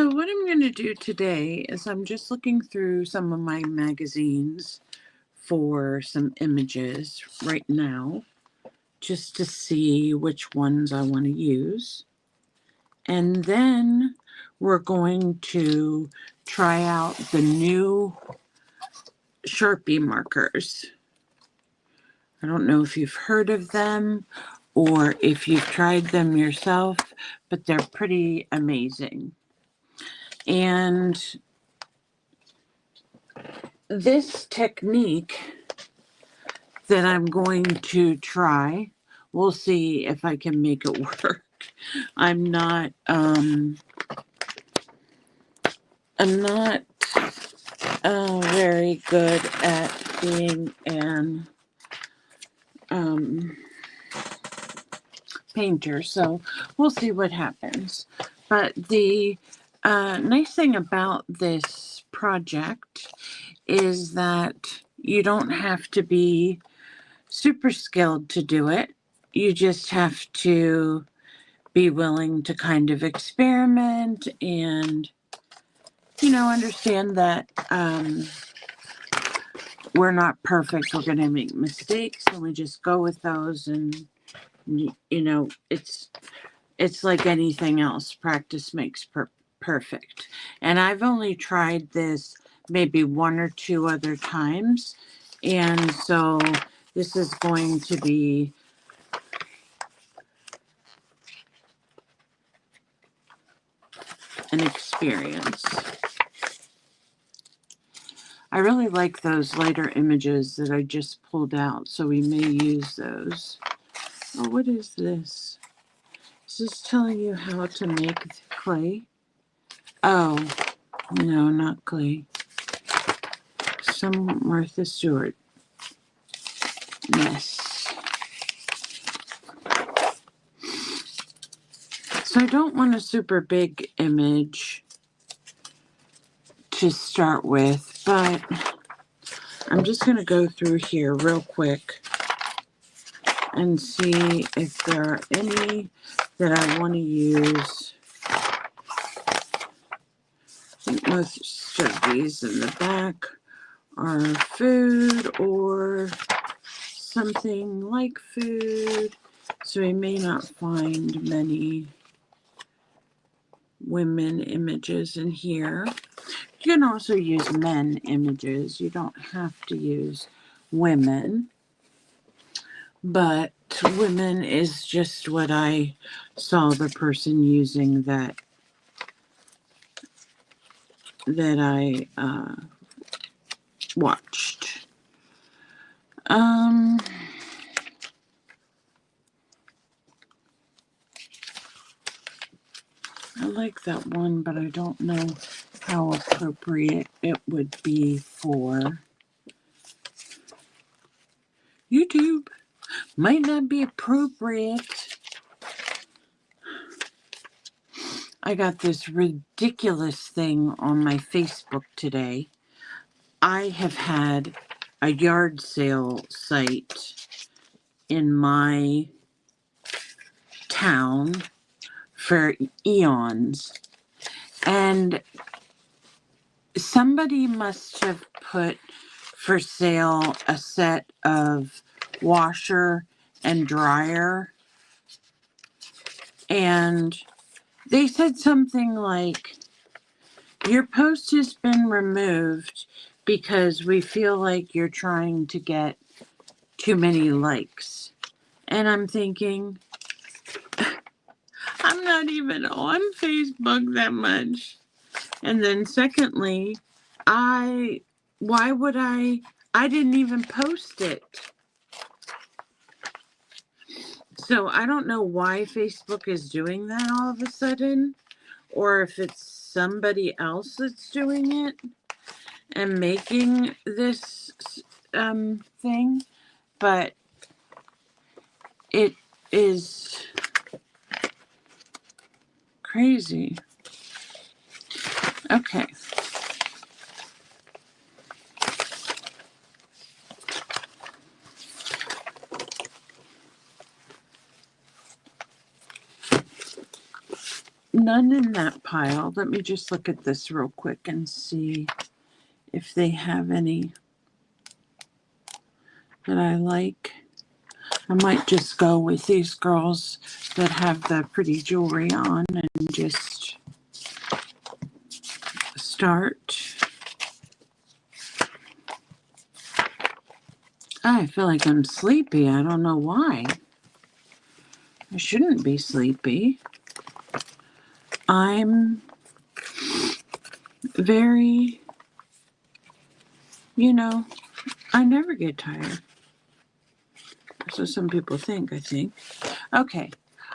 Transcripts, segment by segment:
So, what I'm going to do today is I'm just looking through some of my magazines for some images right now, just to see which ones I want to use. And then we're going to try out the new Sharpie markers. I don't know if you've heard of them or if you've tried them yourself, but they're pretty amazing. And this technique that I'm going to try, we'll see if I can make it work. I'm not very good at being an painter, so we'll see what happens. But the nice thing about this project is that you don't have to be super skilled to do it. You just have to be willing to kind of experiment and, understand that we're not perfect. We're going to make mistakes, and we just go with those. And, it's like anything else. Practice makes perfect. And I've only tried this maybe one or two other times. And so this is going to be an experience. I really like those lighter images that I just pulled out, so we may use those. Oh, what is this? Is this telling you how to make clay? Oh, no, not clay. Some Martha Stewart mess. So I don't want a super big image to start with, but I'm just going to go through here real quick and see if there are any that I want to use. I think most of these in the back are food or something like food, so we may not find many women images in here. You can also use men images. You don't have to use women, but women is just what I saw the person using that I watched. I like that one, but I don't know how appropriate it would be for YouTube. Might not be appropriate. I got this ridiculous thing on my Facebook today. I have had a yard sale site in my town for eons, and somebody must have put for sale a set of washer and dryer, and they said something like, your post has been removed because we feel like you're trying to get too many likes. And I'm thinking, I'm not even on Facebook that much. And then secondly, I didn't even post it. So I don't know why Facebook is doing that all of a sudden, or if it's somebody else that's doing it and making this thing, but it is crazy. Okay. none in that pile. Let me just look at this real quick and see if they have any that I like. I might just go with these girls that have the pretty jewelry on and just start. I feel like I'm sleepy. I don't know why. I shouldn't be sleepy. I'm very, I never get tired. So some people think, I think. Okay,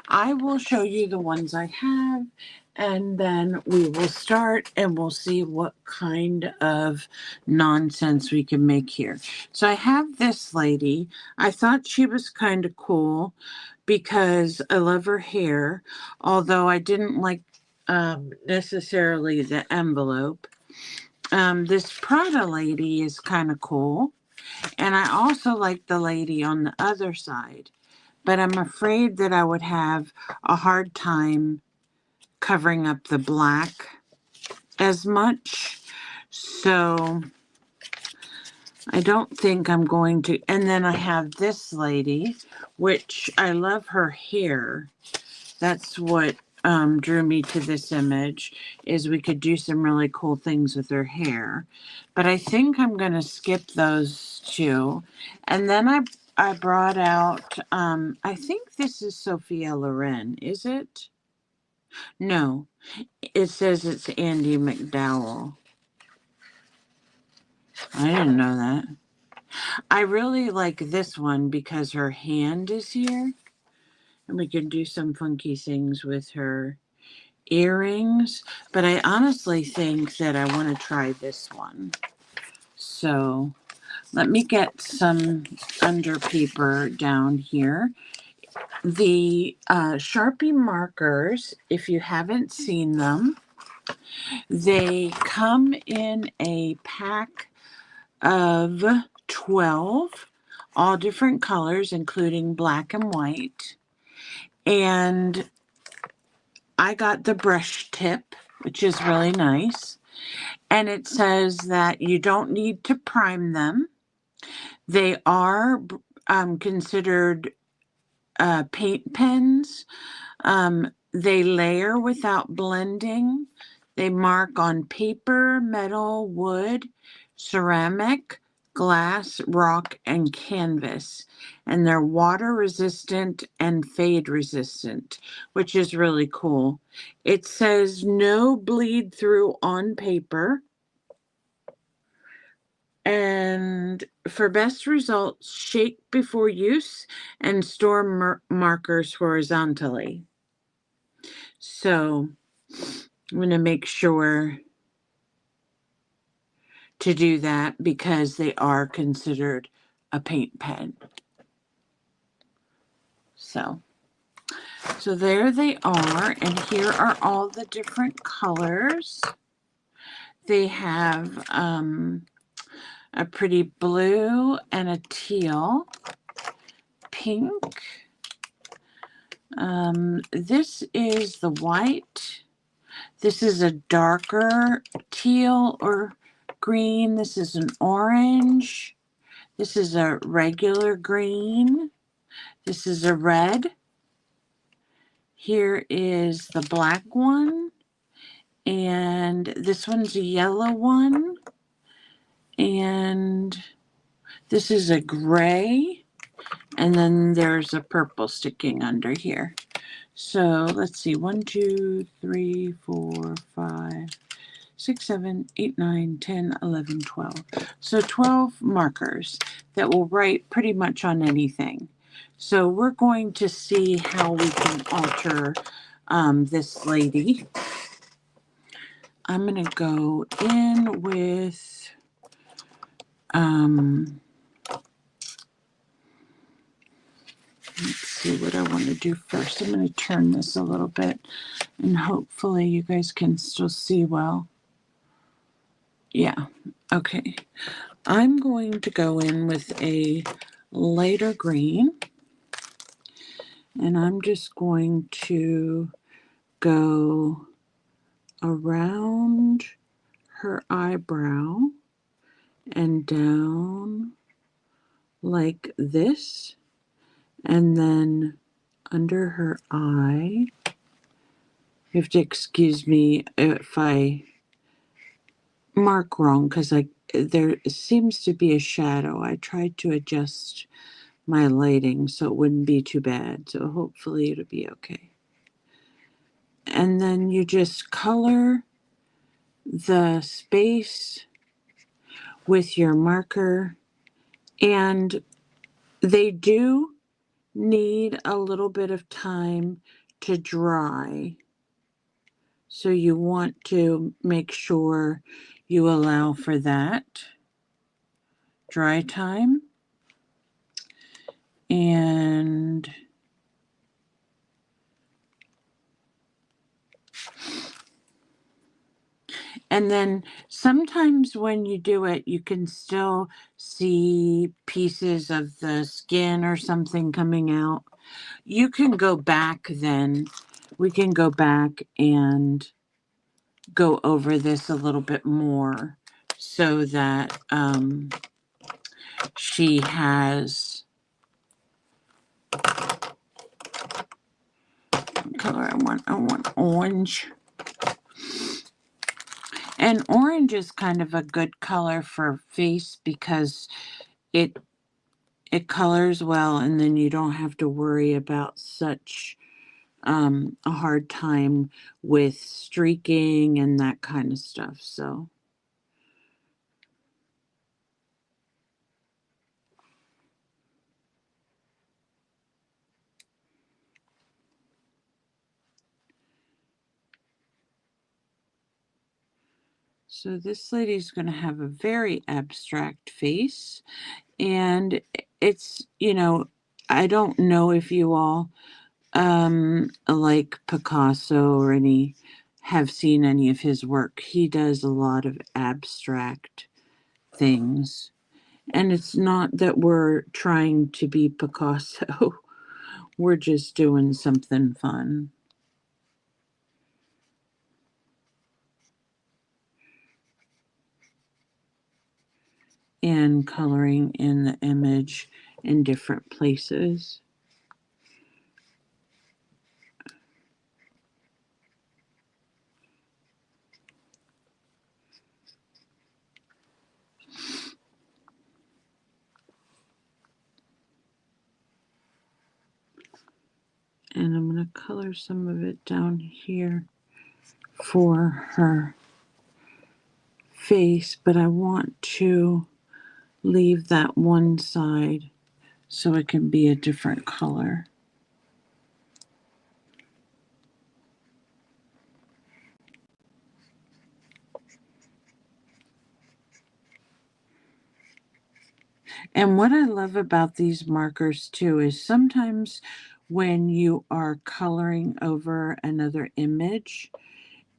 I will show you the ones I have, and then we will start and we'll see what kind of nonsense we can make here. So I have this lady. I thought she was kind of cool because I love her hair, although I didn't like necessarily the envelope. This Prada lady is kind of cool. And I also like the lady on the other side, but I'm afraid that I would have a hard time covering up the black as much. So I don't think I'm going to. And then I have this lady, which I love her hair. That's what drew me to this image, is we could do some really cool things with her hair. But I think I'm going to skip those two. And then I brought out, I think this is Sophia Loren, is it? No, it says it's Andy McDowell. I didn't know that. I really like this one because her hand is here. And we can do some funky things with her earrings, but I honestly think that I want to try this one. So let me get some under paper down here. The Sharpie markers, if you haven't seen them, they come in a pack of 12, all different colors, including black and white. And I got the brush tip, which is really nice. And it says that you don't need to prime them. They are considered paint pens. They layer without blending. They mark on paper, metal, wood, ceramic, glass, rock, and canvas. And they're water resistant and fade resistant, which is really cool. It says no bleed through on paper. And for best results, shake before use and store markers horizontally. So I'm going to make sure to do that because they are considered a paint pen. So there they are, and here are all the different colors. They have a pretty blue and a teal, pink. This is the white. This is a darker teal or green. This is an orange. This is a regular green. This is a red. Here is the black one. And this one's a yellow one. And this is a gray. And then there's a purple sticking under here. So let's see, 1, 2, 3, 4, 5, 6, 7, 8, 9, 10, 11, 12. So 12 markers that will write pretty much on anything. So we're going to see how we can alter this lady. I'm going to go in with let's see what I want to do first. I'm going to turn this a little bit and hopefully you guys can still see well. Yeah, okay. I'm going to go in with a lighter green and I'm just going to go around her eyebrow and down like this, and then under her eye. You have to excuse me if I mark wrong, because there seems to be a shadow. I tried to adjust my lighting so it wouldn't be too bad, so hopefully it'll be okay. And then you just color the space with your marker, and they do need a little bit of time to dry, so you want to make sure you allow for that dry time. And then sometimes when you do it, you can still see pieces of the skin or something coming out. You can go back then. We can go back and go over this a little bit more so that she has color. I want orange. And orange is kind of a good color for face because it colors well, and then you don't have to worry about such a hard time with streaking and that kind of stuff. So this lady's going to have a very abstract face, and it's, I don't know if you all like Picasso or have seen any of his work. He does a lot of abstract things. And it's not that we're trying to be Picasso. We're just doing something fun. And coloring in the image in different places. And I'm going to color some of it down here for her face, but I want to leave that one side so it can be a different color. And what I love about these markers too is sometimes when you are coloring over another image,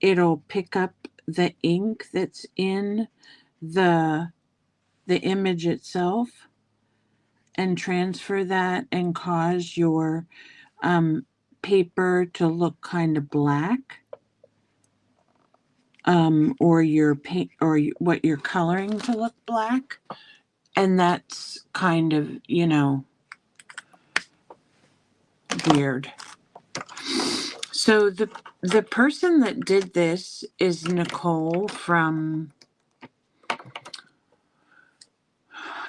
it'll pick up the ink that's in the image itself and transfer that and cause your paper to look kind of black, or your paint or what you're coloring to look black. And that's kind of, weird. So the person that did this is Nicole from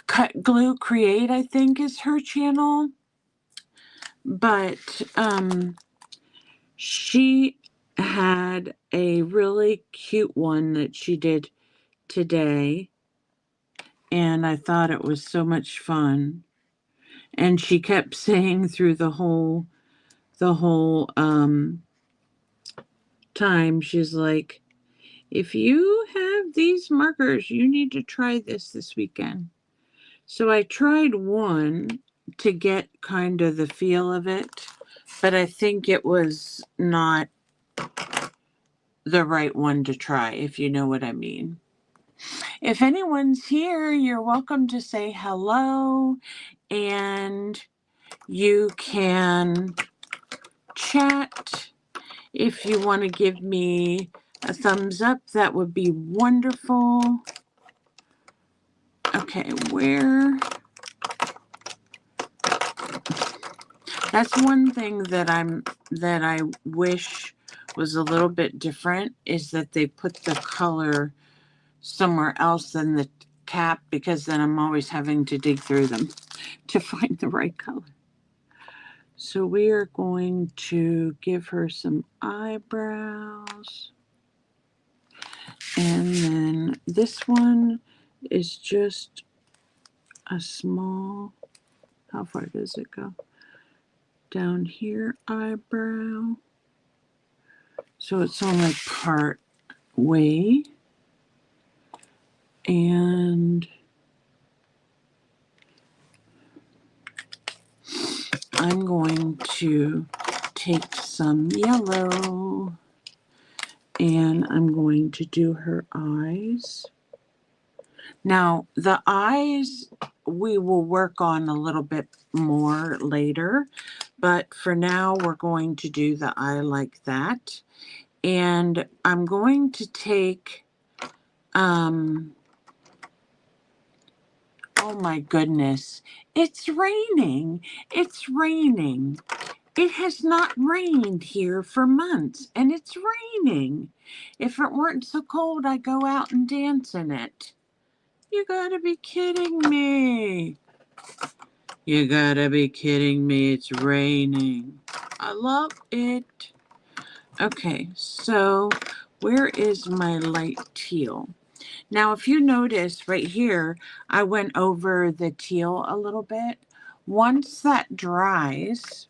Cut Glue Create, I think is her channel. But she had a really cute one that she did today, and I thought it was so much fun. And she kept saying through the whole time, she's like, if you have these markers, you need to try this weekend. So I tried one to get kind of the feel of it, but I think it was not the right one to try, if you know what I mean. If anyone's here, you're welcome to say hello, and you can chat If you want to give me a thumbs up, that would be wonderful. Okay, that's one thing that I wish was a little bit different, is that they put the color somewhere else than the cap, because then I'm always having to dig through them to find the right color. So we are going to give her some eyebrows. And then this one is just a small, how far does it go? Down here, eyebrow. So it's only part way. And I'm going to take some yellow and I'm going to do her eyes. Now, the eyes we will work on a little bit more later, but for now we're going to do the eye like that. And I'm going to take, oh my goodness, it's raining. It's raining. It has not rained here for months, and it's raining. If it weren't so cold, I'd go out and dance in it. You gotta be kidding me. You gotta be kidding me. It's raining. I love it. Okay, so where is my light teal? Now, if you notice right here, I went over the teal a little bit. Once that dries,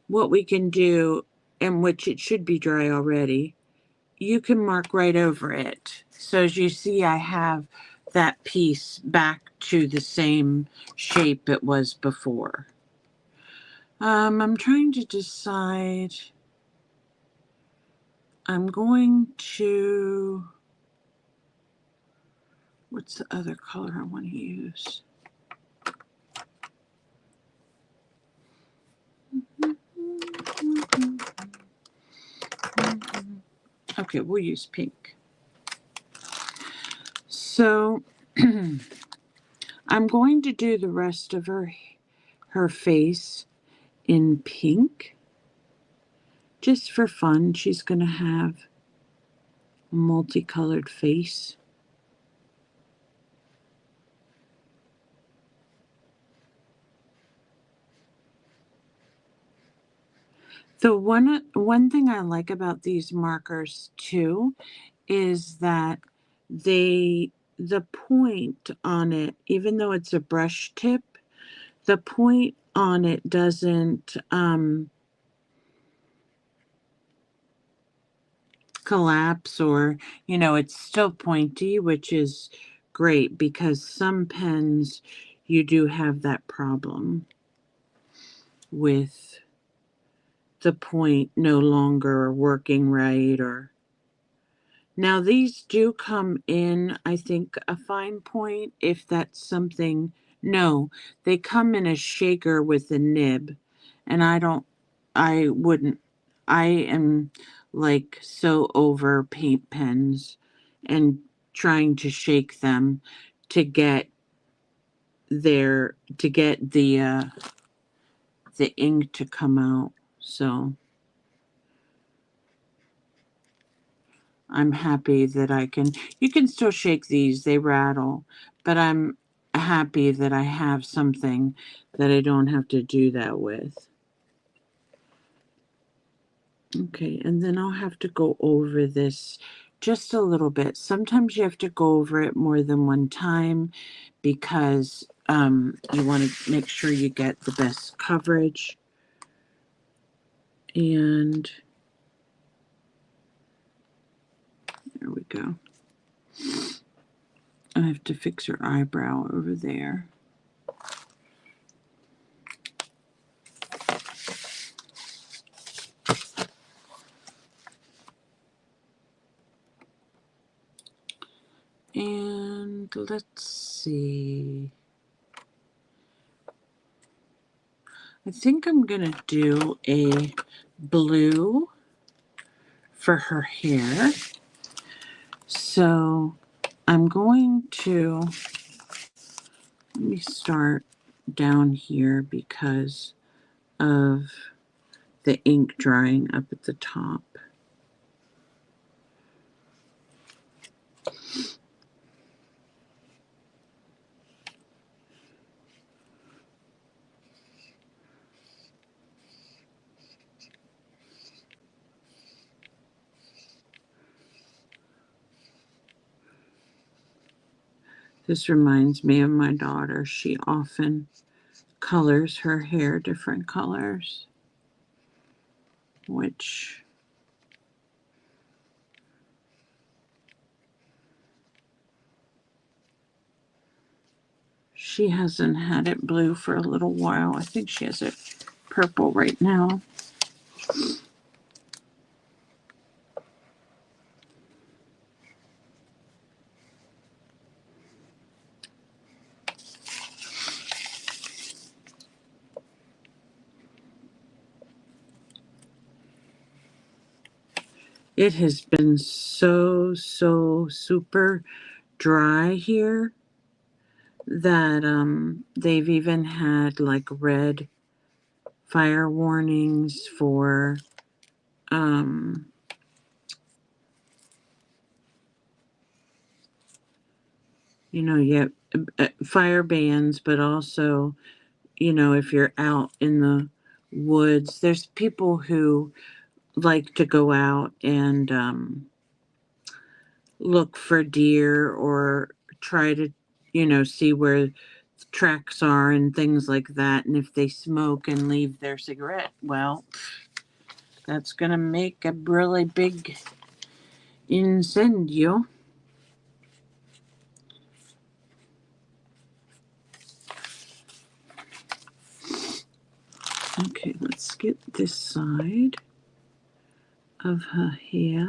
what we can do, and which it should be dry already, you can mark right over it. So as you see, I have that piece back to the same shape it was before. I'm trying to decide. I'm going to, what's the other color I want to use? Okay, we'll use pink. So I'm going to do the rest of her face in pink. Just for fun, she's going to have a multicolored face. The one thing I like about these markers too is that the point on it, even though it's a brush tip, the point on it doesn't collapse, or it's still pointy, which is great, because some pens you do have that problem with the point no longer working right. Or now these do come in, I think, a fine point, if that's something. No, they come in a shaker with a nib, and I wouldn't, I am like so over paint pens and trying to shake them to get the ink to come out. So I'm happy that you can still shake these, they rattle, but I'm happy that I have something that I don't have to do that with. Okay, and then I'll have to go over this just a little bit. Sometimes you have to go over it more than one time, because you want to make sure you get the best coverage. And there we go. I have to fix her eyebrow over there. And let's see. I think I'm going to do a blue for her hair. So I'm going to, let me start down here because of the ink drying up at the top. This reminds me of my daughter. She often colors her hair different colors, which she hasn't had it blue for a little while. I think she has it purple right now. It has been so super dry here that they've even had like red fire warnings for um fire bans, but also, if you're out in the woods, there's people who like to go out and look for deer or try to, see where tracks are and things like that. And if they smoke and leave their cigarette, well, that's going to make a really big incendio. Okay, let's get this side of her hair.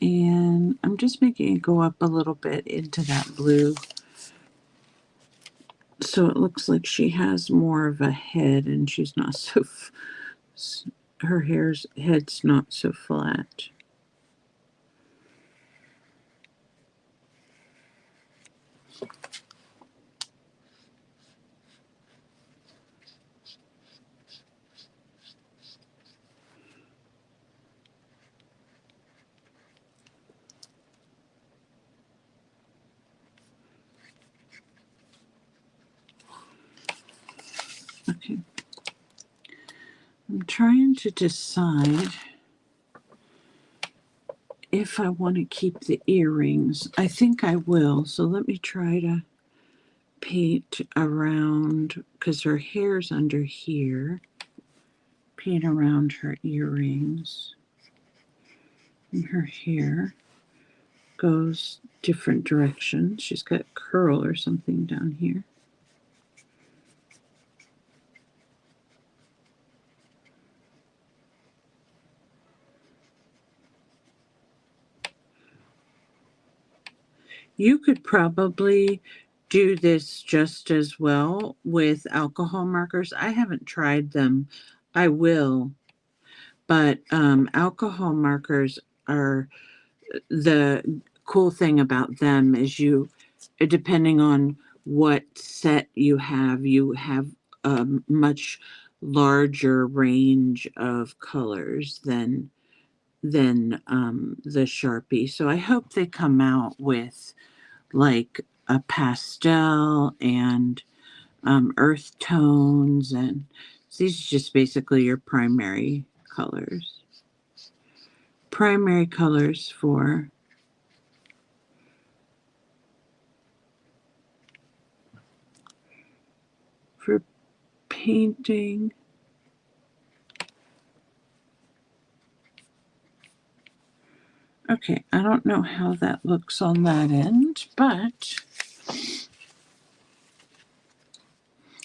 And I'm just making it go up a little bit into that blue, so it looks like she has more of a head and she's not so, her head's not so flat. Okay. I'm trying to decide if I want to keep the earrings. I think I will. So let me try to paint around, because her hair's under here. Paint around her earrings. And her hair goes different directions. She's got curl or something down here. You could probably do this just as well with alcohol markers. I haven't tried them. I will. But alcohol markers are, the cool thing about them is depending on what set you have a much larger range of colors than the Sharpie. So I hope they come out with like a pastel and earth tones, and these are just basically your primary colors. Primary colors for painting. Okay, I don't know how that looks on that end, but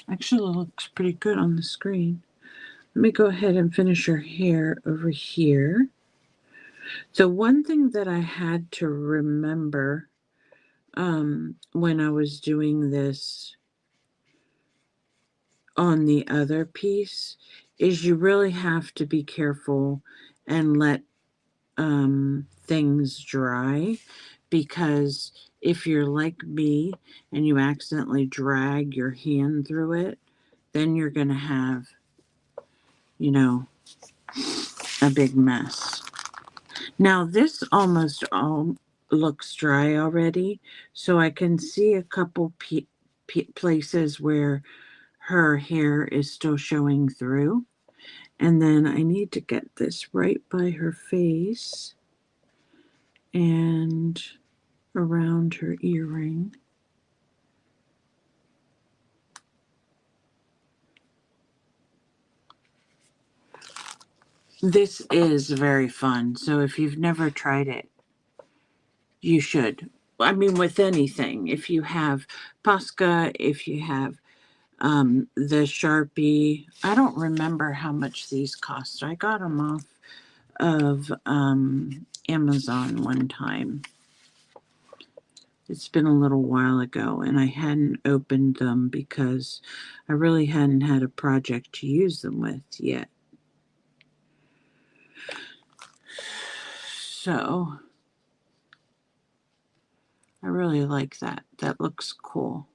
actually it looks pretty good on the screen. Let me go ahead and finish her hair over here. So one thing that I had to remember when I was doing this on the other piece is you really have to be careful and let things dry, because if you're like me and you accidentally drag your hand through it, then you're going to have, you know, a big mess. Now this almost all looks dry already, so I can see a couple places where her hair is still showing through. And then I need to get this right by her face and around her earring. This is very fun. So if you've never tried it, you should. I mean, with anything, if you have Posca, if you have the Sharpie, I don't remember how much these cost. I got them off of Amazon one time. It's been a little while ago, and I hadn't opened them because I really hadn't had a project to use them with yet. So I really like that. That looks cool.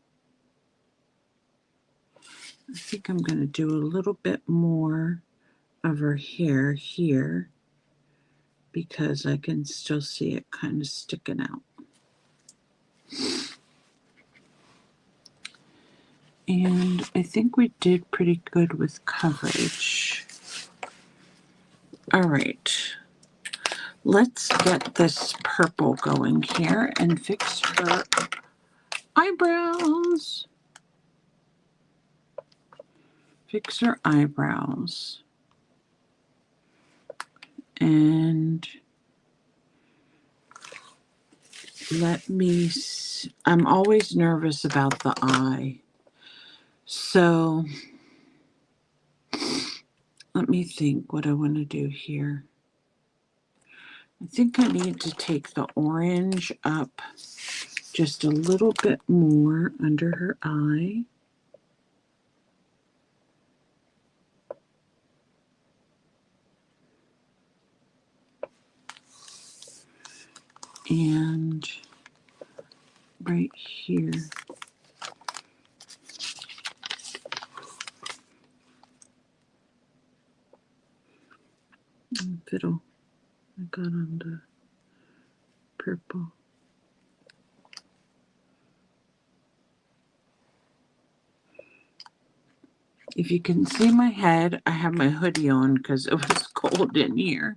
I think I'm going to do a little bit more of her hair here because I can still see it kind of sticking out. And I think we did pretty good with coverage. All right. Let's get this purple going here and fix her eyebrows. Fix her eyebrows. And let me see. I'm always nervous about the eye. So let me think what I want to do here. I think I need to take the orange up just a little bit more under her eye. And right here. Fiddle. I got on the purple. If you can see my head, I have my hoodie on because it was cold in here.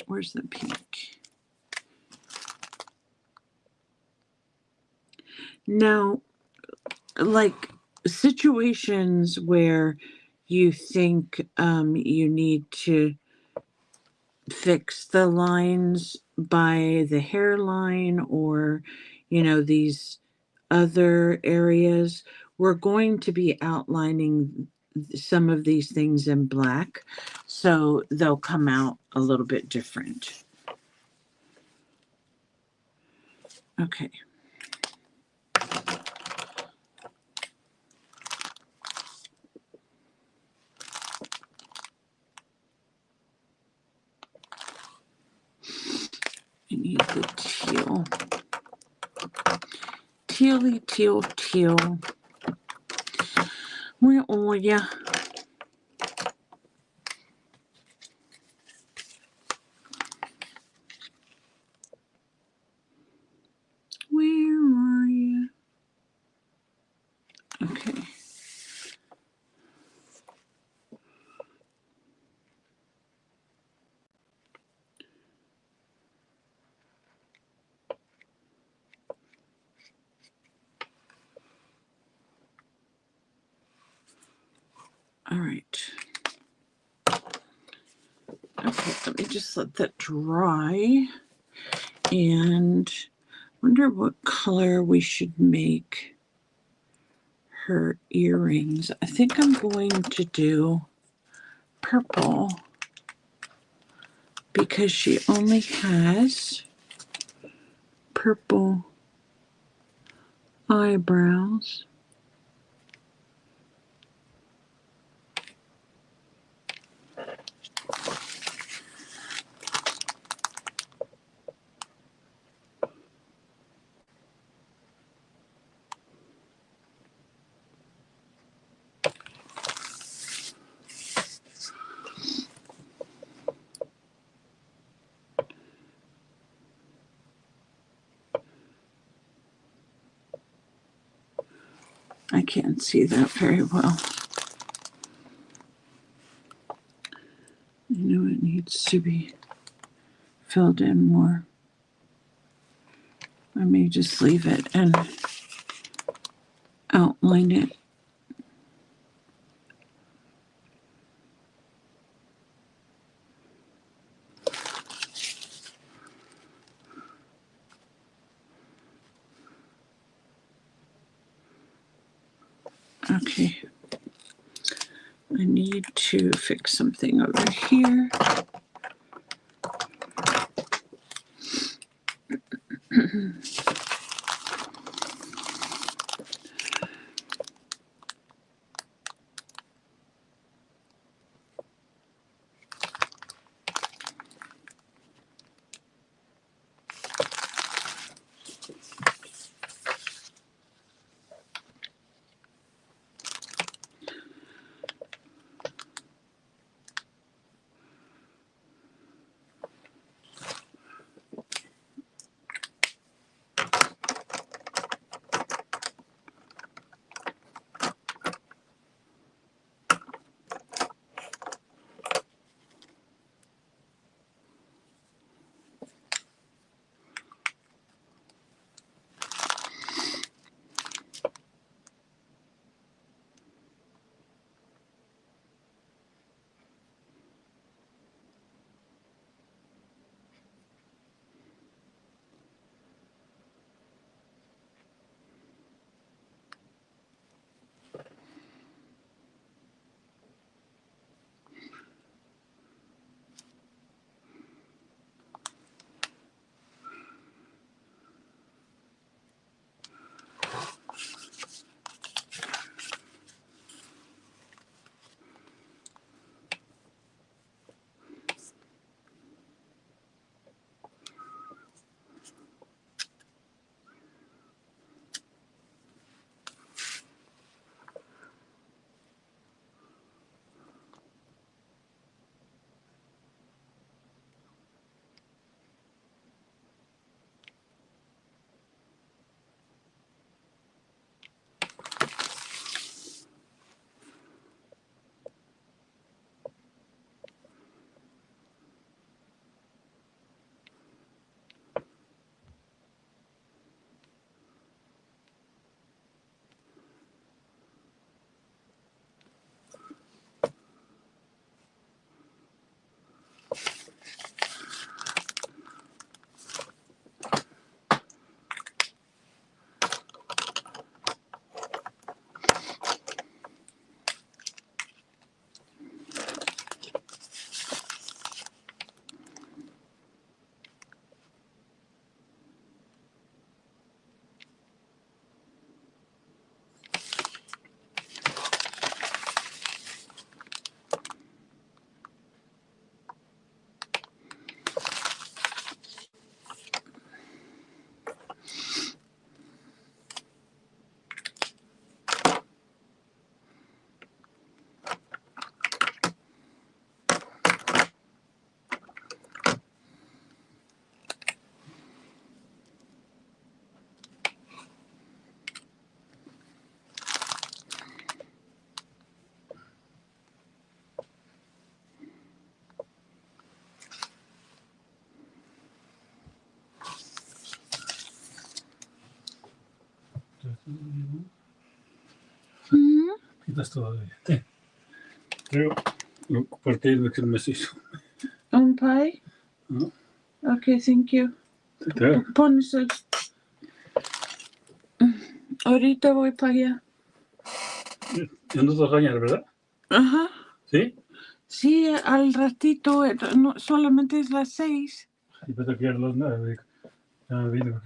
Where's the pink? Now, like situations where you think you need to fix the lines by the hairline or, these other areas, we're going to be outlining some of these things in black, so they'll come out a little bit different. Okay. I need the teal. Teal. Where are ya? Where are you? Okay. All right. Okay, let me just let that dry. And wonder what color we should make her earrings. I think I'm going to do purple because she only has purple eyebrows. I can't see that very well. I know it needs to be filled in more. I may just leave it and outline it. Okay. I need to fix something over here. Quitas todavía. Creo compartir que me hizo. Un pie? ¿No? Okay, thank you. Te Pones ahorita voy para allá. en 2 años, ¿verdad? Ajá. ¿Sí? Sí, al ratito, no, solamente es las 6. Y pensé que eran las 9. Ya me vine.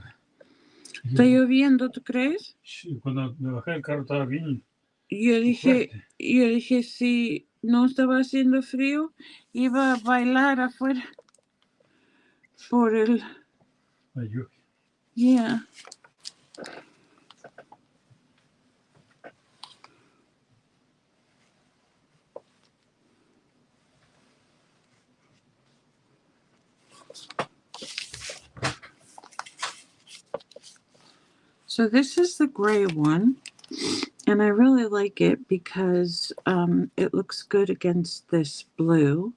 Está lloviendo, ¿tú crees? Cuando me bajé del carro estaba bien. Yo dije, si no estaba haciendo frío, iba a bailar afuera por el... La lluvia. Yeah. So this is the gray one, And I really like it because it looks good against this blue.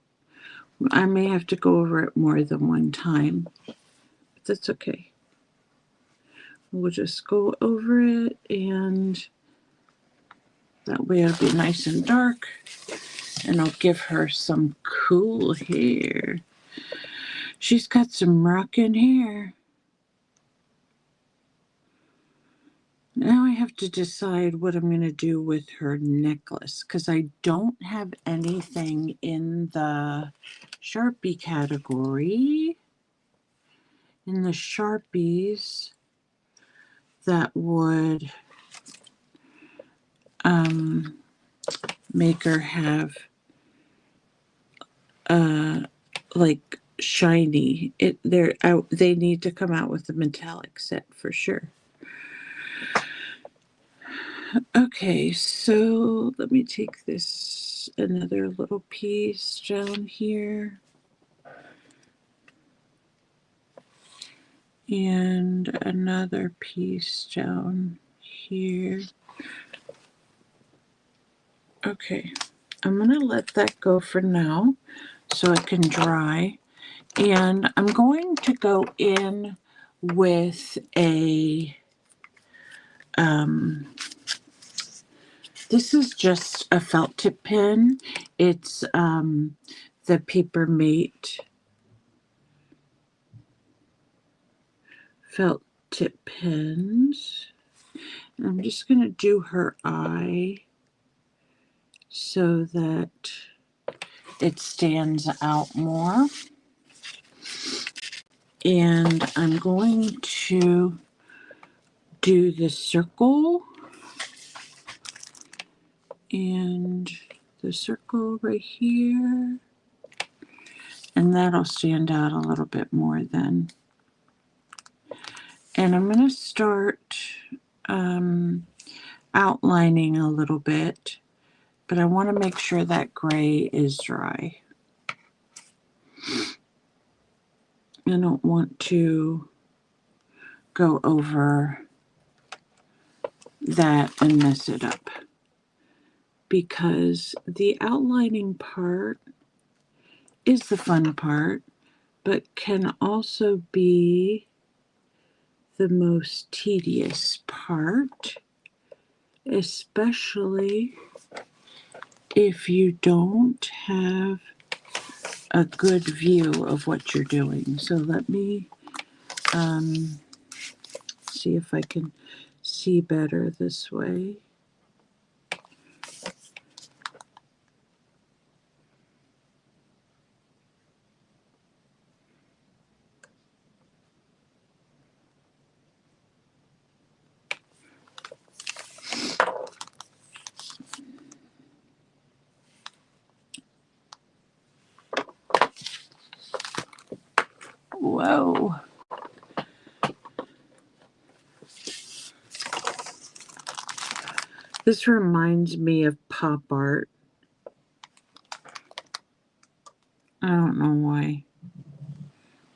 I may have to go over it more than one time, but that's okay. We'll just go over it, and that way it'll be nice and dark, and I'll give her some cool hair. She's got some rockin' hair. Now I have to decide what I'm going to do with her necklace, because I don't have anything in the Sharpie category, in the Sharpies, that would make her have like shiny. They're out. They need to come out with the metallic set for sure. Okay, so let me take this another little piece down here. And another piece down here. Okay, I'm gonna let that go for now so it can dry. And I'm going to go in with a, this is just a felt tip pen. It's the Papermate felt tip pens. And I'm just going to do her eye so that it stands out more. And I'm going to do the circle and the circle right here. And that'll stand out a little bit more then. And I'm going to start outlining a little bit, but I want to make sure that gray is dry. I don't want to go over that and mess it up, because the outlining part is the fun part, but can also be the most tedious part, especially if you don't have a good view of what you're doing. So let me see if I can see better this way. Whoa. This reminds me of pop art. I don't know why.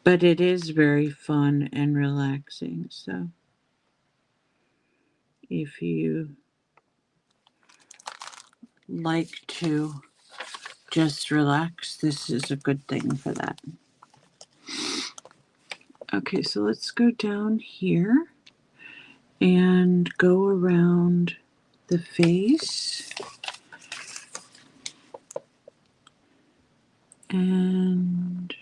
But it is very fun and relaxing. So if you like to just relax, this is a good thing for that. Okay, so let's go down here and go around the face. And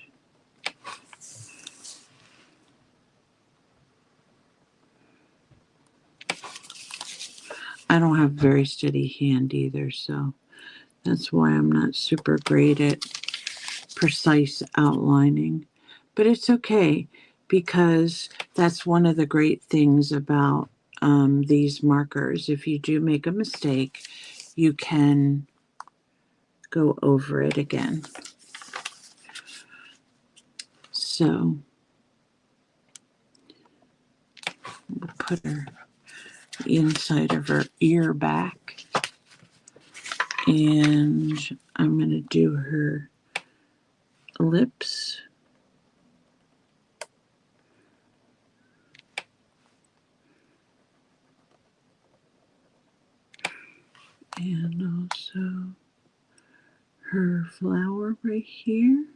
I don't have very steady hand either, so that's why I'm not super great at precise outlining. But it's okay, because that's one of the great things about these markers. If you do make a mistake, you can go over it again. So we'll put her inside of her ear back, and I'm going to do her lips. So her flower right here.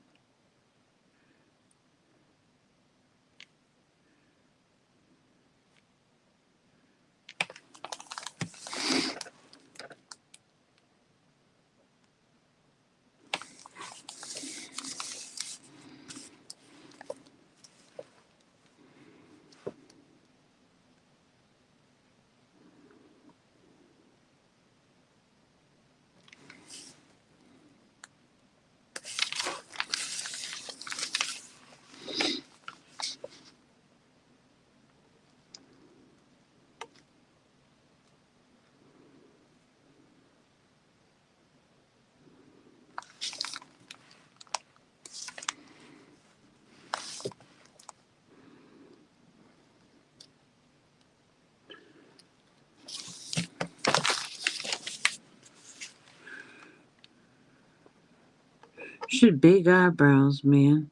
She had big eyebrows, man.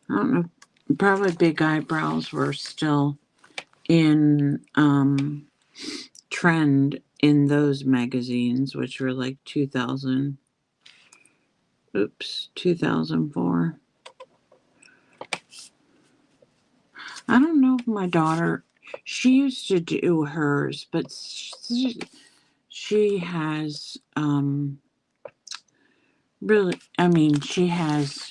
I don't know. Probably big eyebrows were still in trend in those magazines, which were like 2004. I don't know if my daughter, she used to do hers, but she has really, I mean, she has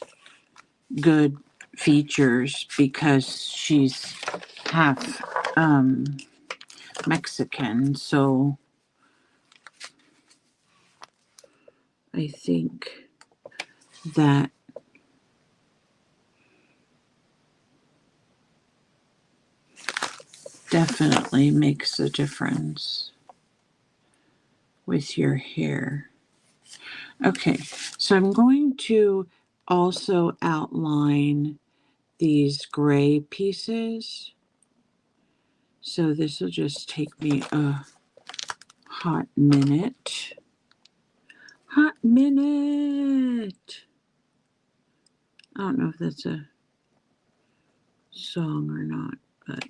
good features because she's half Mexican, so I think that definitely makes a difference with your hair. Okay, so I'm going to also outline these gray pieces. So this will just take me a hot minute. Hot minute. I don't know if that's a song or not, but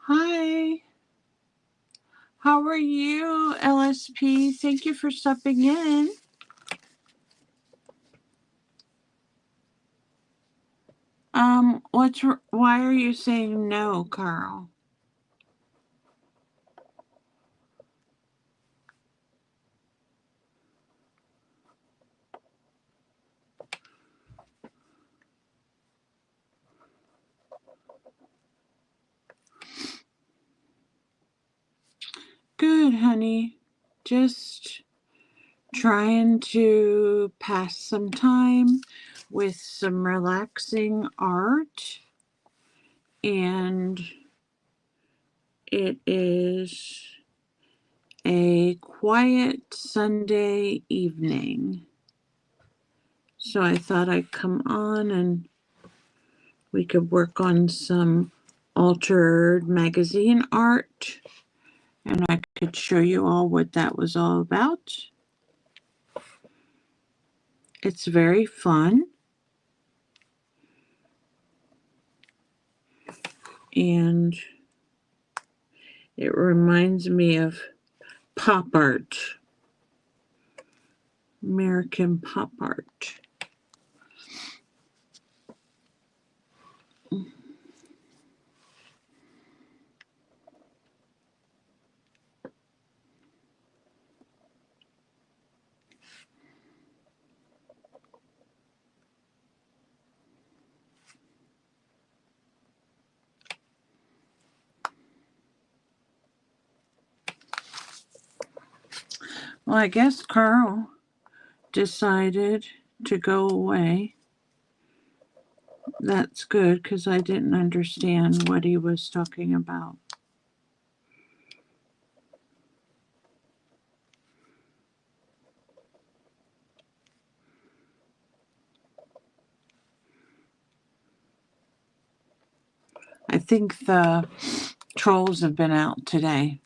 hi. How are you, LSP? Thank you for stopping in. Why are you saying no, Carl? Good, honey. Just trying to pass some time with some relaxing art. And it is a quiet Sunday evening. So I thought I'd come on and we could work on some altered magazine art. And I could show you all what that was all about. It's very fun. And it reminds me of pop art, American pop art. Well, I guess Carl decided to go away. That's good because I didn't understand what he was talking about. I think the trolls have been out today.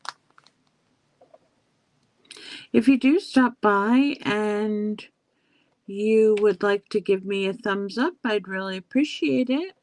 If you do stop by and you would like to give me a thumbs up, I'd really appreciate it.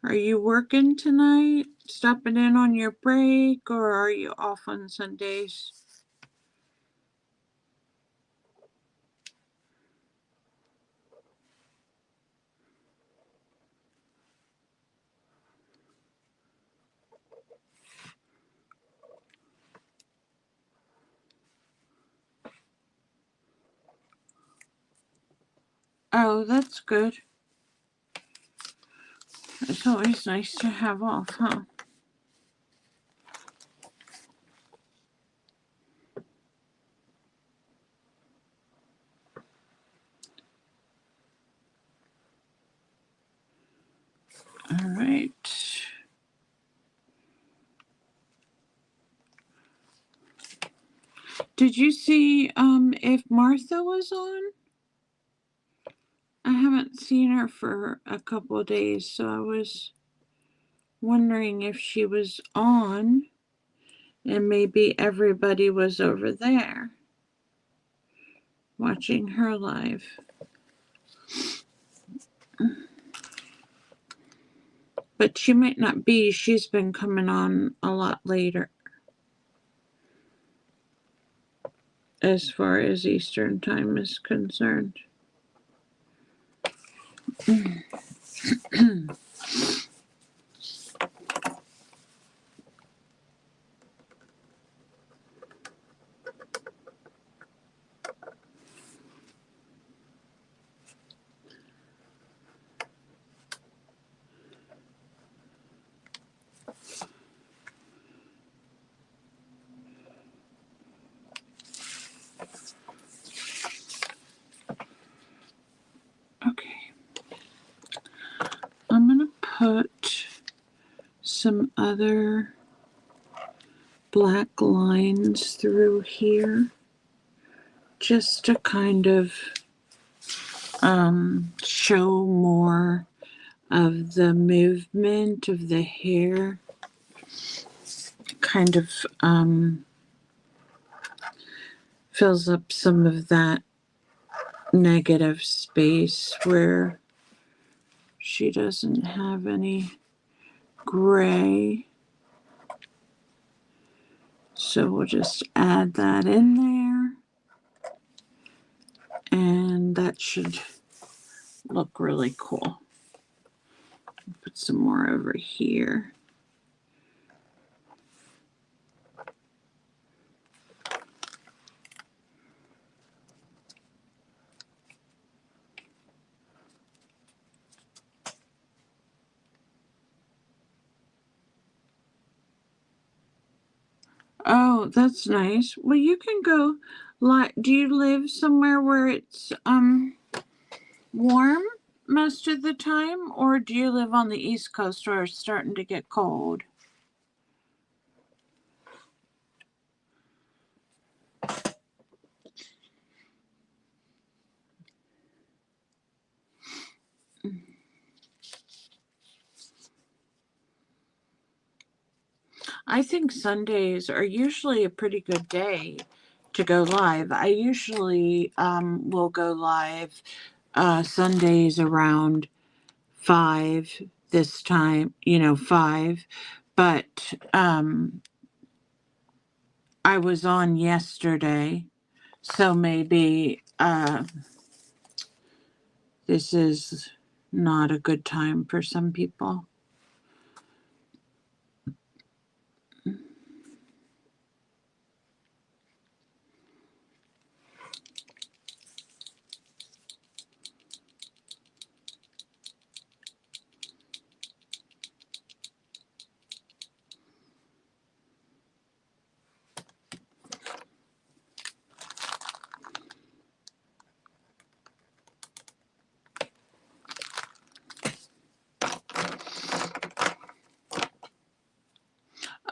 Are you working tonight? Stopping in on your break, or are you off on Sundays? Oh, that's good. It's always nice to have off, huh? All right. Did you see if Martha was on? I haven't seen her for a couple of days, so I was wondering if she was on and maybe everybody was over there watching her live. But she might not be. She's been coming on a lot later as far as Eastern time is concerned. Okay. I'm going to put some other black lines through here just to kind of show more of the movement of the hair, kind of fills up some of that negative space where she doesn't have any gray. So we'll just add that in there, and that should look really cool. Put some more over here. Oh, that's nice. Well, you can go, like, do you live somewhere where it's warm most of the time, or do you live on the East Coast where it's starting to get cold? I think Sundays are usually a pretty good day to go live. I usually will go live Sundays around 5 this time, 5. But I was on yesterday, so maybe this is not a good time for some people.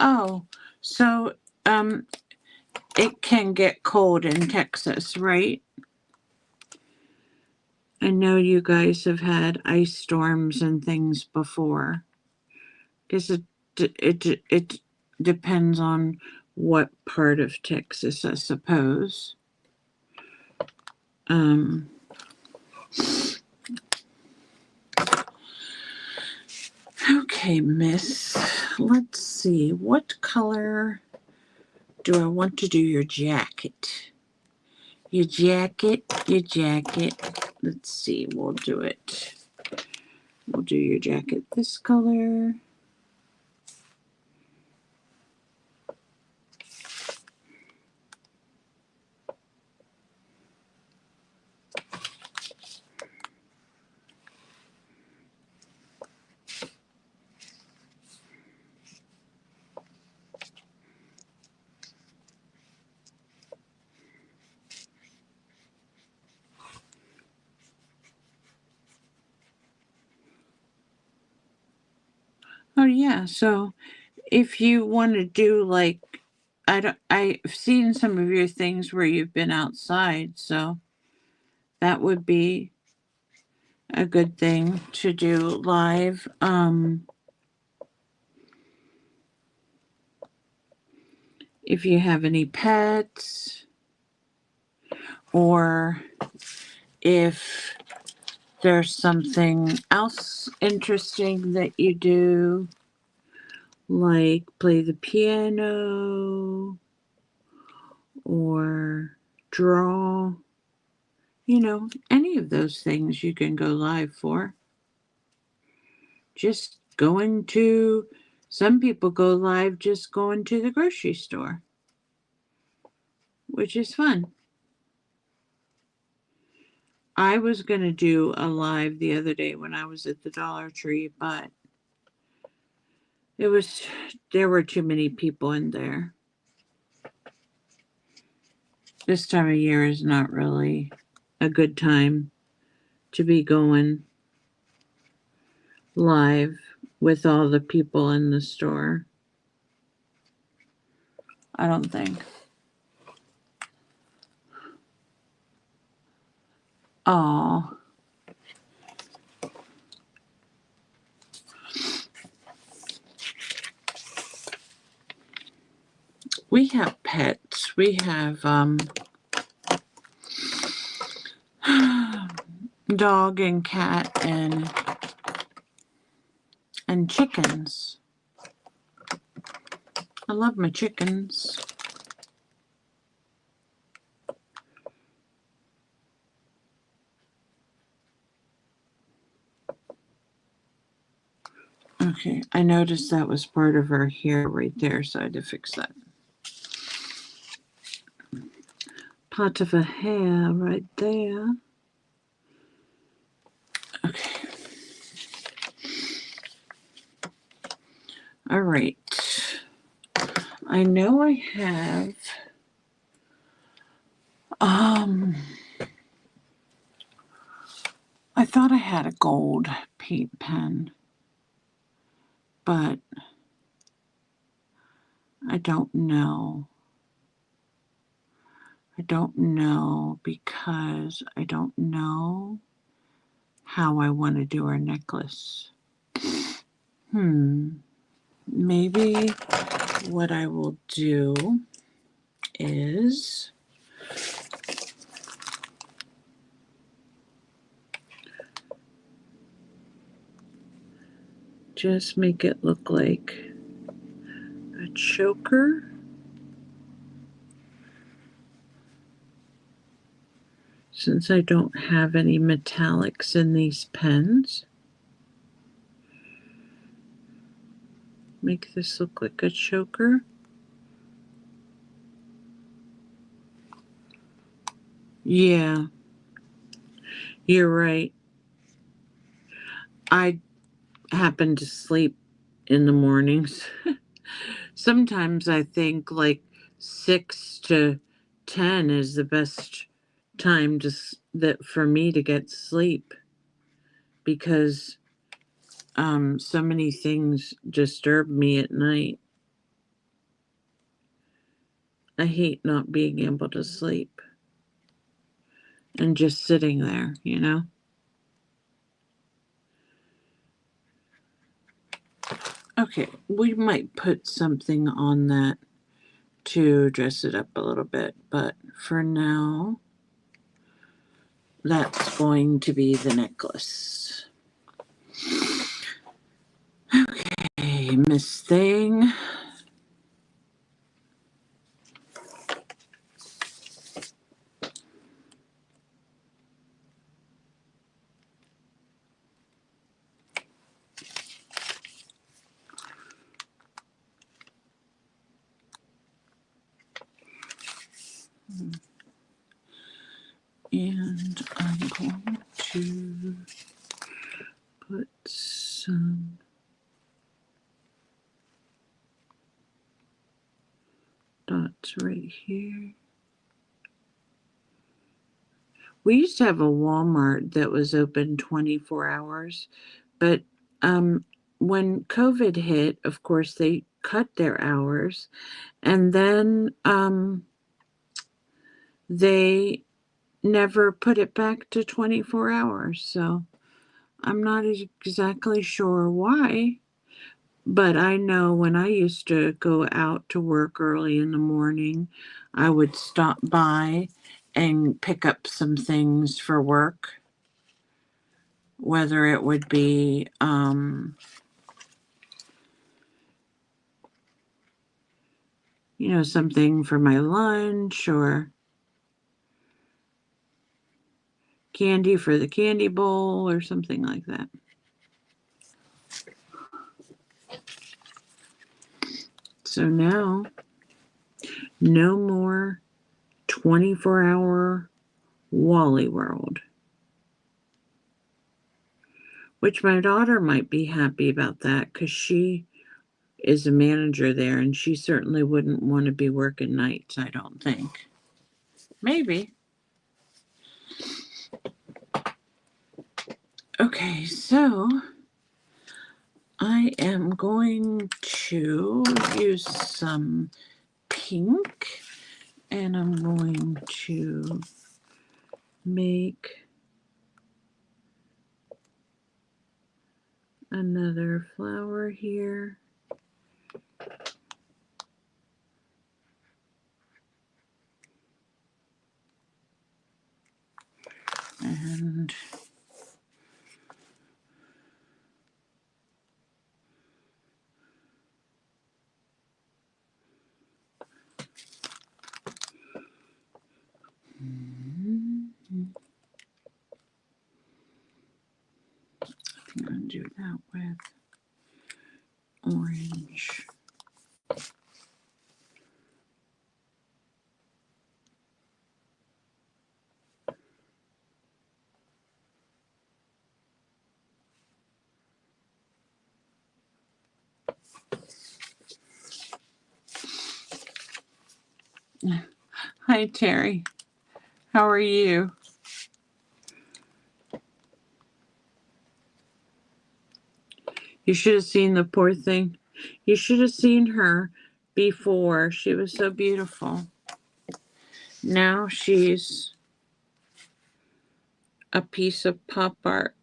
Oh, so it can get cold in Texas, right? I know you guys have had ice storms and things before. Guess it depends on what part of Texas, I suppose. Okay, miss. Let's see. What color do I want to do your jacket? Your jacket. Let's see. We'll do it. We'll do your jacket this color. Oh yeah, so if you want to do like I've seen some of your things where you've been outside, so that would be a good thing to do live. If you have any pets, or if there's something else interesting that you do, like play the piano or draw, any of those things you can go live for. Just some people go live just going to the grocery store, which is fun. I was going to do a live the other day when I was at the Dollar Tree, but there were too many people in there. This time of year is not really a good time to be going live with all the people in the store. I don't think. Oh. We have pets. We have dog and cat and chickens. I love my chickens. Okay, I noticed that was part of her hair right there, so I had to fix that. Part of her hair right there. Okay. All right. I know I have thought I had a gold paint pen, but I don't know. I don't know because I don't know how I want to do our necklace. Maybe what I will do is just make it look like a choker. Since I don't have any metallics in these pens, make this look like a choker. Yeah, you're right. I happen to sleep in the mornings. Sometimes I think like 6 to 10 is the best time that for me to get sleep because so many things disturb me at night. I hate not being able to sleep and just sitting there, you know? Okay, we might put something on that to dress it up a little bit, but for now, that's going to be the necklace. Okay, Miss Thing. And I'm going to put some dots right here. We used to have a Walmart that was open 24 hours, but when COVID hit, of course, they cut their hours, and then they never put it back to 24 hours. So I'm not exactly sure why, but I know when I used to go out to work early in the morning, I would stop by and pick up some things for work, whether it would be something for my lunch or candy for the candy bowl or something like that. So now, no more 24-hour Wally World, which my daughter might be happy about that because she is a manager there and she certainly wouldn't want to be working nights, I don't think. Maybe. Okay, so I am going to use some pink and I'm going to make another flower here. And I'm going to do that with orange. Hi, Terry. How are you? You should have seen the poor thing. You should have seen her before. She was so beautiful. Now she's a piece of pop art.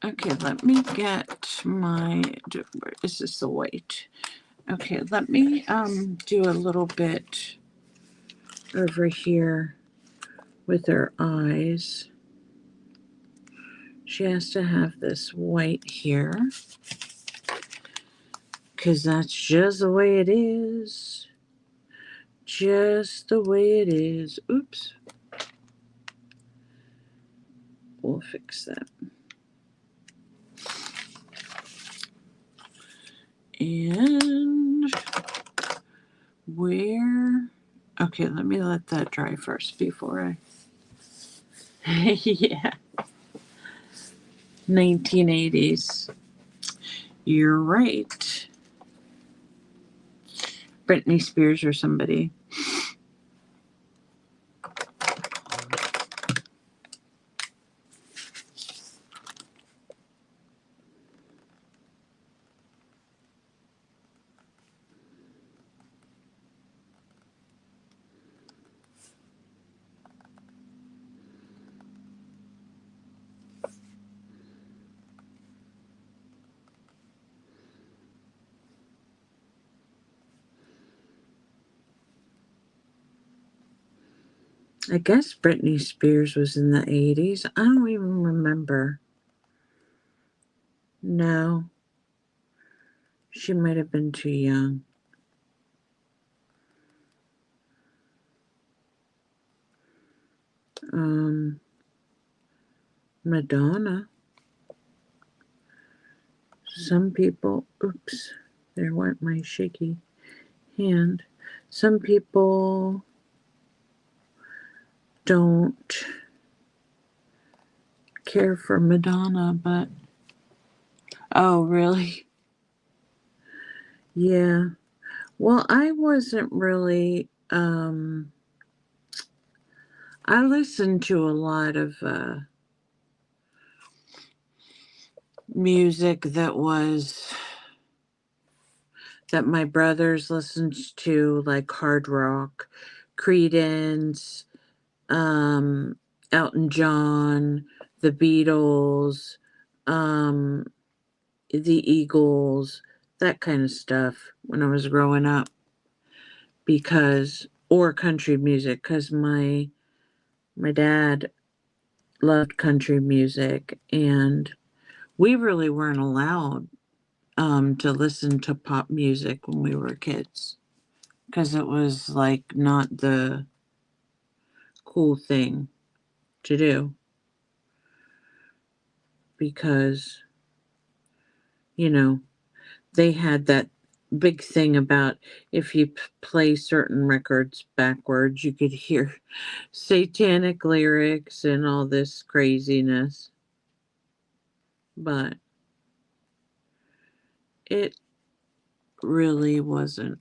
Okay, let me get my, is this the white? Okay, let me do a little bit over here with her eyes. She has to have this white here because that's just the way it is. Just the way it is. Oops. We'll fix that. And where? Okay, let me let that dry first before I. Yeah. 1980s. You're right. Britney Spears or somebody. I guess Britney Spears was in the 80s. I don't even remember. No. She might have been too young. Madonna. Some people, oops, there went my shaky hand. Some people don't care for Madonna, but oh, really? Yeah. Well, I wasn't really, I listened to a lot of music that my brothers listened to, like hard rock, Creedence, Elton John, the Beatles, the Eagles, that kind of stuff when I was growing up, or country music, because my dad loved country music, and we really weren't allowed to listen to pop music when we were kids, because it was like not the cool thing to do, because they had that big thing about if you play certain records backwards, you could hear satanic lyrics and all this craziness. But it really wasn't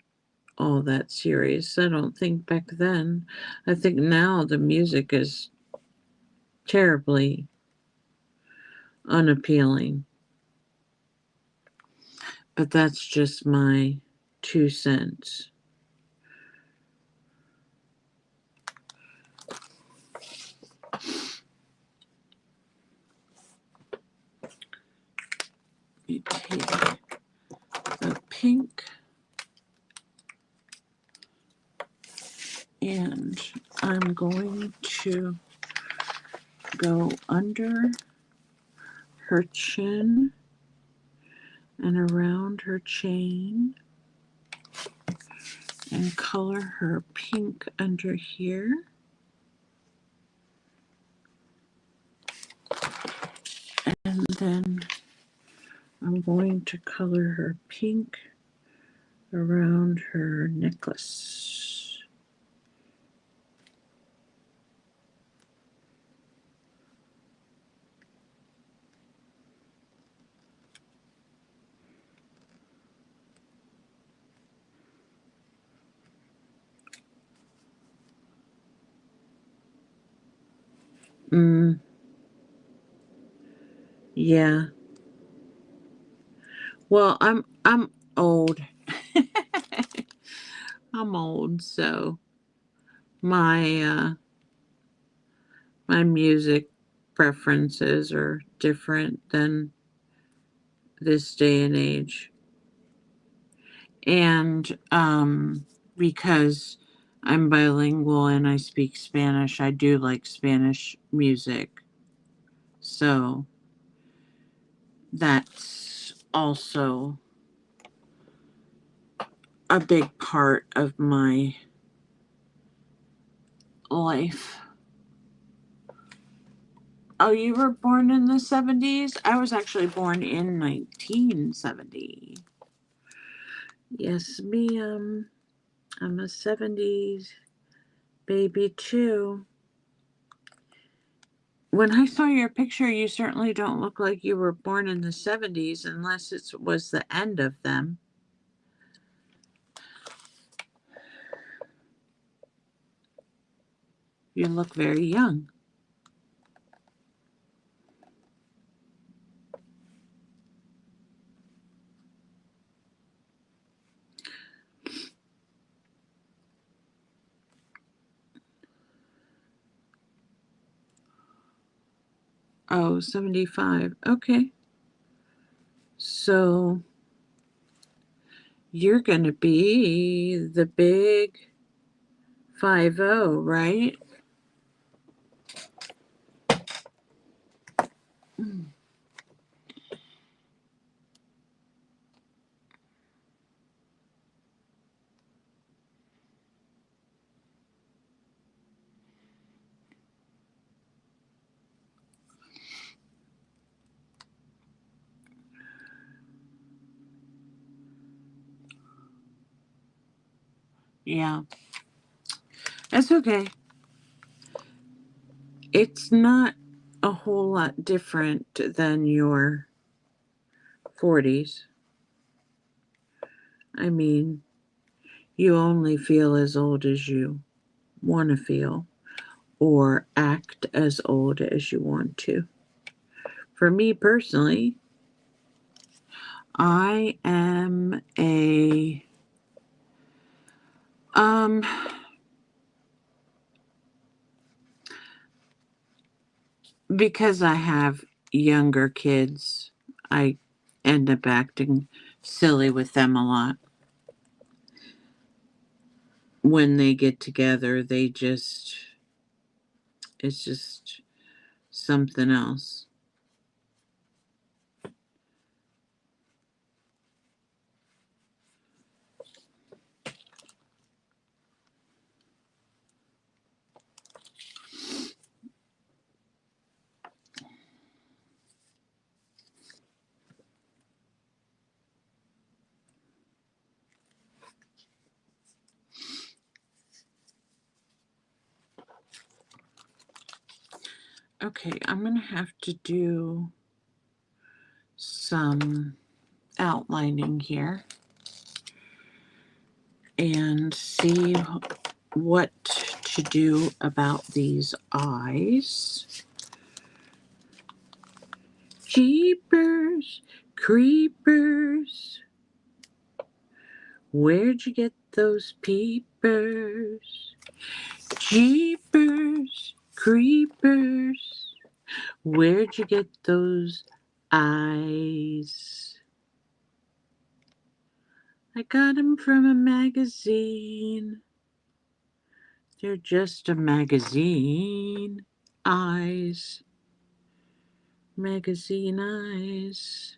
all that serious, I don't think, back then. I think now the music is terribly unappealing. But that's just my 2 cents. You take the pink and I'm going to go under her chin and around her chain and color her pink under here. And then I'm going to color her pink around her necklace. Mm, yeah. Well, I'm old. I'm old, so my music preferences are different than this day and age. And because I'm bilingual and I speak Spanish, I do like Spanish music. So that's also a big part of my life. Oh, you were born in the 70s? I was actually born in 1970. Yes, ma'am. I'm a 70s baby too. When I saw your picture, you certainly don't look like you were born in the 70s unless it was the end of them. You look very young. Oh, 75. Okay. So you're going to be the big 50, right? Mm. Yeah. That's okay. It's not a whole lot different than your 40s. I mean, you only feel as old as you want to feel or act as old as you want to. For me personally, I am a um because I have younger kids, I end up acting silly with them a lot. When they get together, it's just something else. Okay, I'm going to have to do some outlining here and see what to do about these eyes. Jeepers, creepers, where'd you get those peepers? Jeepers, creepers, where'd you get those eyes? I got 'em from a magazine. They're just a magazine. Eyes. Magazine eyes.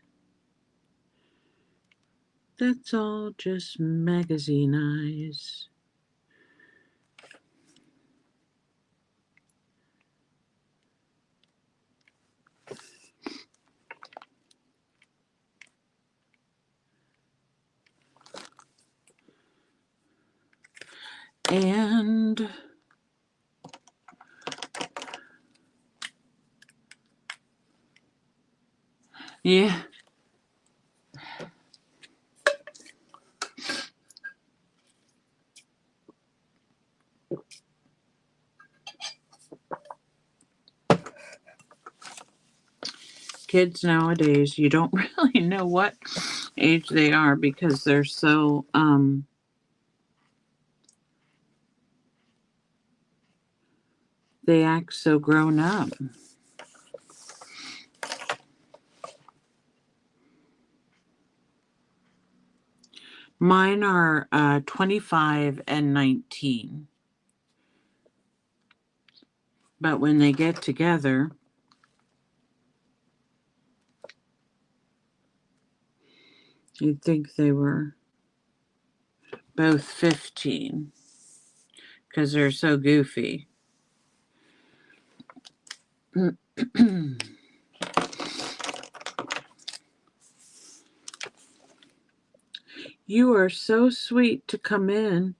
That's all just magazine eyes. And yeah, Kids nowadays, you don't really know what age they are because they're so they act so grown up. Mine are 25 and 19. But when they get together, you'd think they were both 15 because they're so goofy. You are so sweet to come in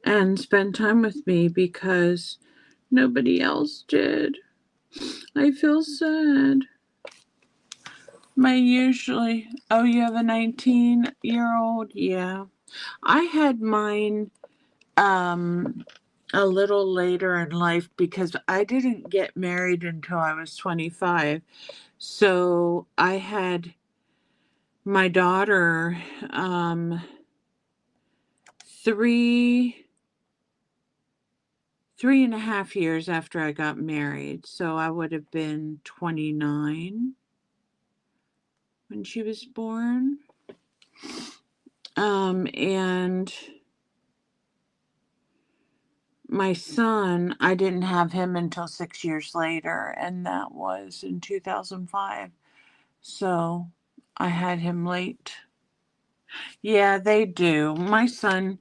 and spend time with me because nobody else did. I feel sad. Oh, you have a 19-year-old? Yeah. I had mine a little later in life because I didn't get married until I was 25. So I had my daughter 3.5 years after I got married. So I would have been 29 when she was born. And my son, I didn't have him until 6 years later, and that was in 2005. So I had him late. Yeah, they do. My son,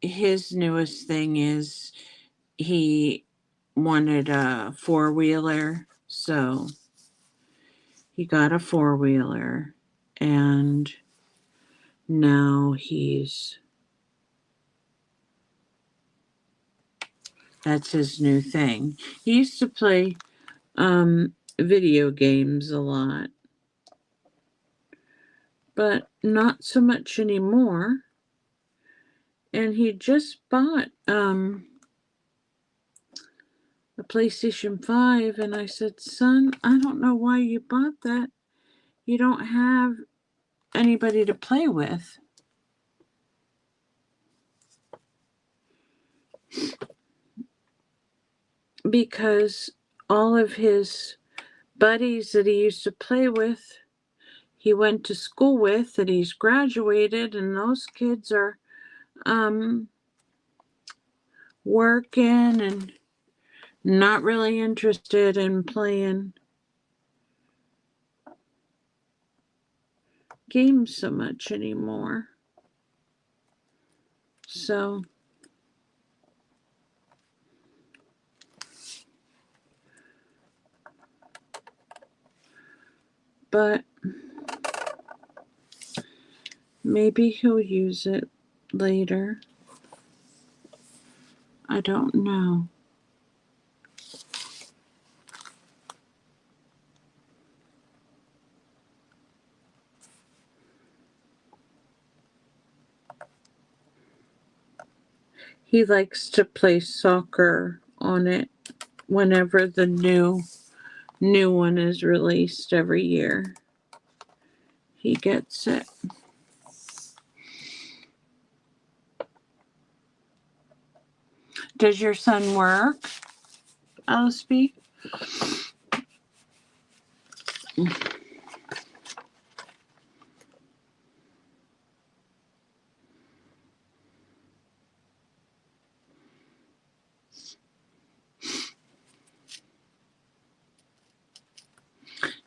his newest thing is he wanted a four-wheeler, so he got a four-wheeler, and now that's his new thing. He used to play video games a lot, but not so much anymore. And he just bought a PlayStation 5, and I said, son, I don't know why you bought that. You don't have anybody to play with. Because all of his buddies that he used to play with, he went to school with, that he's graduated, and those kids are working and not really interested in playing games so much anymore. So but maybe he'll use it later. I don't know. He likes to play soccer on it whenever the new one is released every year. He gets it. Does your son work, Elspie?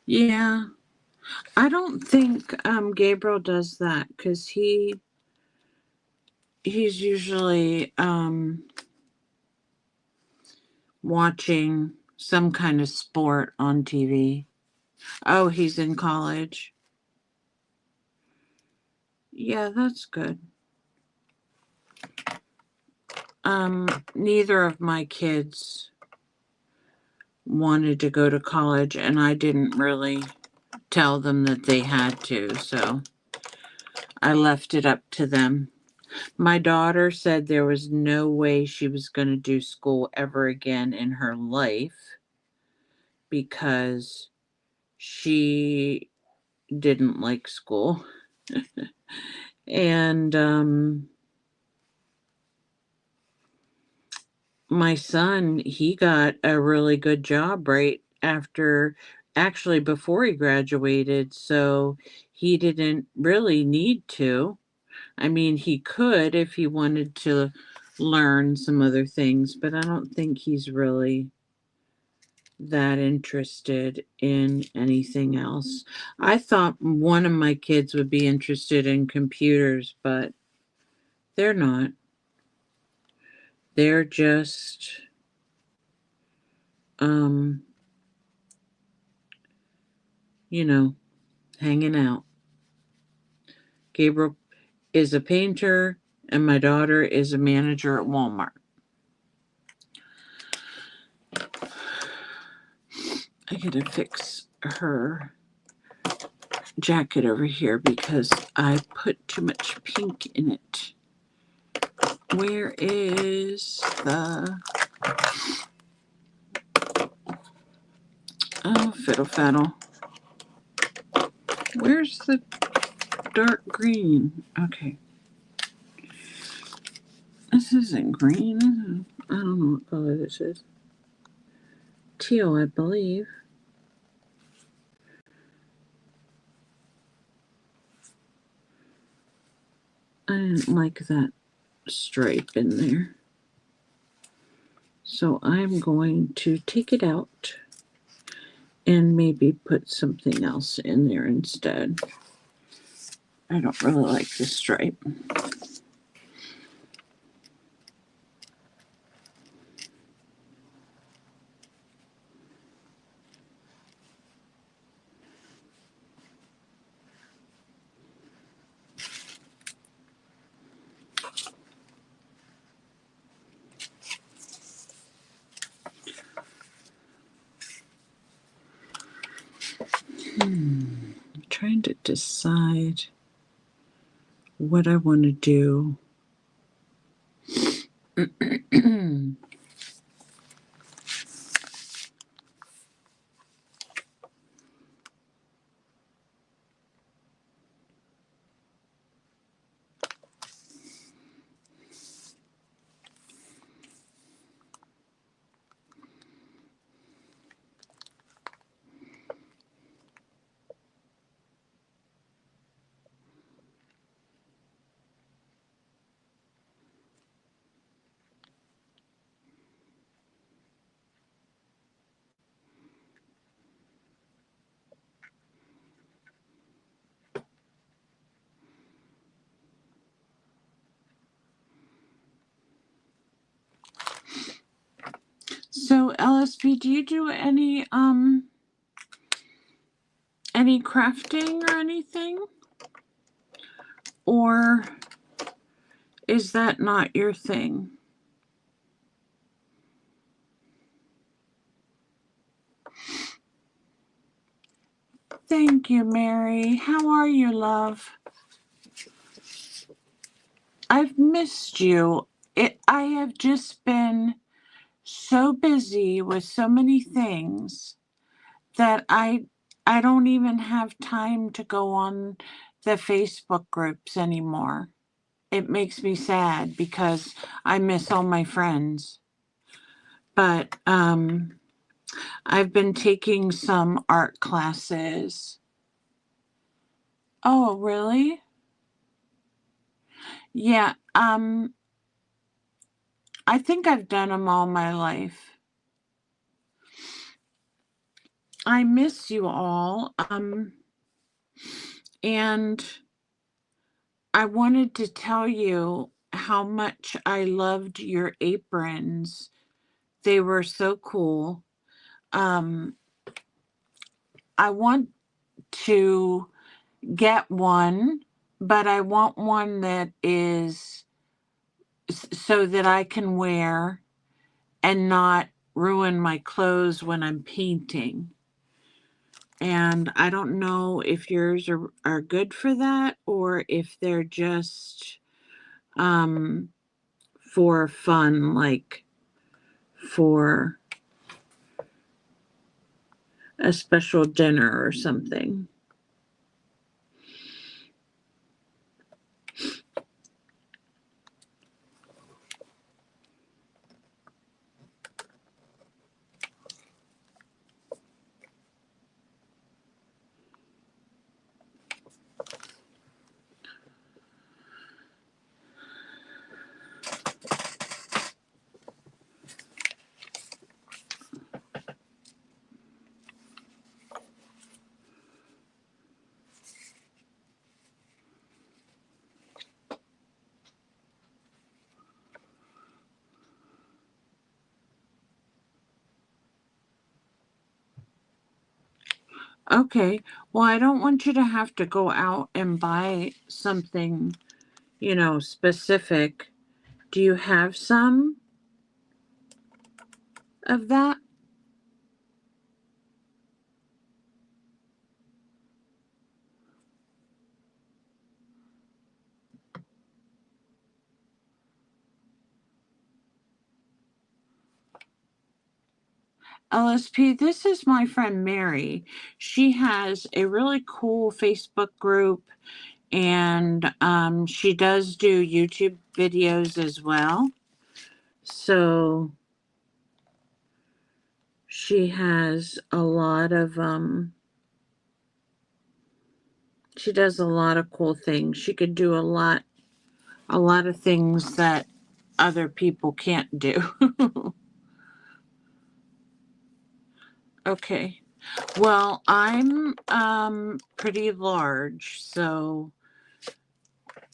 Yeah. I don't think Gabriel does that because he's usually watching some kind of sport on TV. Oh, he's in college. Yeah, that's good. Neither of my kids wanted to go to college, and I didn't really tell them that they had to, so I left it up to them. My daughter said there was no way she was going to do school ever again in her life. because she didn't like school. And my son, he got a really good job right after, actually before he graduated, so he didn't really need to. I mean, he could if he wanted to learn some other things, but I don't think he's really that interested in anything else. I thought one of my kids would be interested in computers, but they're not. They're just um, you know, hanging out. Gabriel is a painter and my daughter is a manager at Walmart. I gotta fix her jacket over here because I put too much pink in it. Where is the... Oh, fiddle faddle. Where's the dark green? Okay. This isn't green. I don't know what color this is. Teal, I believe. I didn't like that stripe in there. So I'm going to take it out and maybe put something else in there instead. I don't really like the stripe. I'm trying to decide what I want to do. So LSP, do you do any crafting or anything? Or is that not your thing? Thank you, Mary. How are you, love? I've missed you. I have just been so busy with so many things that I don't even have time to go on the Facebook groups anymore. It makes me sad because I miss all my friends. But I've been taking some art classes. Oh, really? Yeah, I think I've done them all my life. I miss you all. And I wanted to tell you how much I loved your aprons. They were so cool. I want to get one, but I want one that is so that I can wear and not ruin my clothes when I'm painting. And I don't know if yours are good for that or if they're just for fun, like for a special dinner or something. Okay, well, I don't want you to have to go out and buy something, specific. Do you have some of that? LSP, this is my friend Mary. She has a really cool Facebook group, and she does do YouTube videos as well. So she has a lot of she does a lot of cool things. She could do a lot of things that other people can't do. Okay. Well, I'm pretty large, so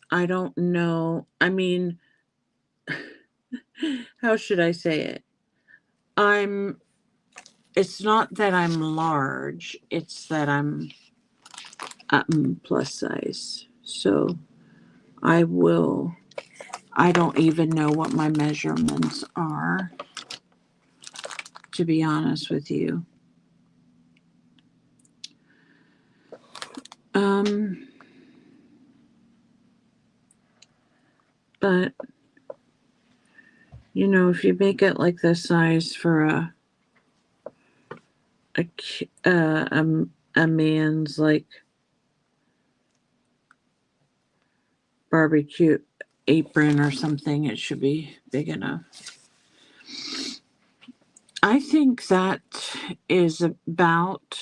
I don't know. I mean, how should I say it? It's not that I'm large, it's that I'm plus size. So I don't even know what my measurements are, to be honest with you. But if you make it like the size for a man's like barbecue apron or something, it should be big enough. I think that is about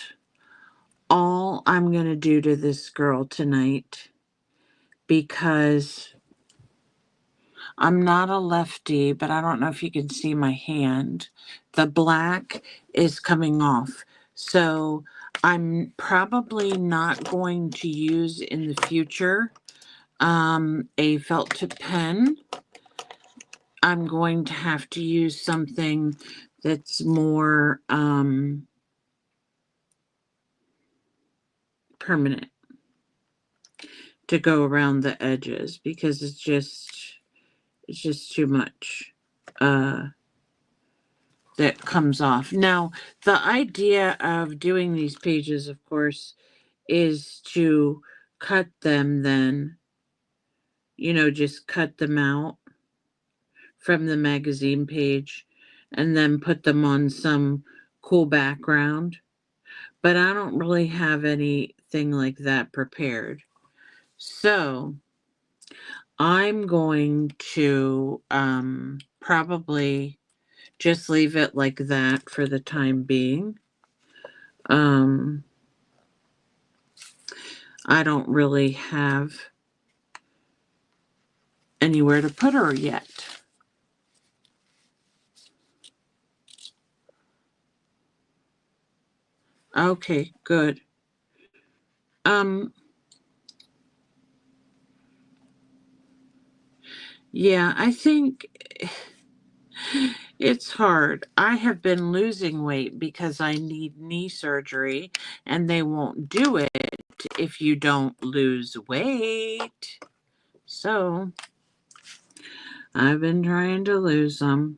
all I'm going to do to this girl tonight, because I'm not a lefty, but I don't know if you can see my hand. The black is coming off. So I'm probably not going to use in the future a felt tip pen. I'm going to have to use something that's more permanent to go around the edges, because it's just too much that comes off. Now, the idea of doing these pages, of course, is to cut them then, just cut them out from the magazine page and then put them on some cool background. But I don't really have anything like that prepared. So I'm going to probably just leave it like that for the time being. I don't really have anywhere to put her yet. Okay, good. Yeah, I think it's hard. I have been losing weight because I need knee surgery, and they won't do it if you don't lose weight. So I've been trying to lose them.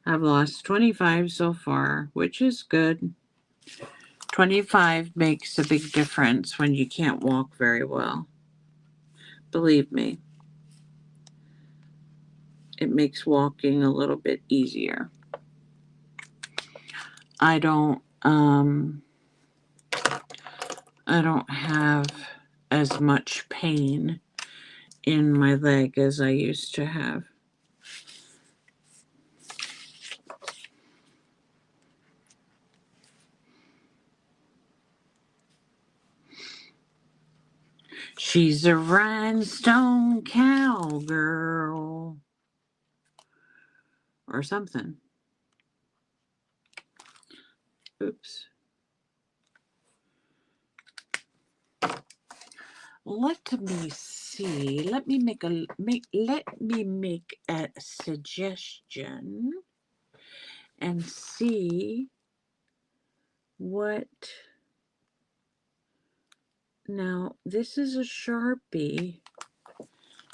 I've lost 25 so far, which is good. 25 makes a big difference when you can't walk very well. Believe me, it makes walking a little bit easier. I don't I don't have as much pain in my leg as I used to have. She's a rhinestone cowgirl. Or something. Oops. Let me see. Let me make a suggestion and see what. Now, this is a Sharpie,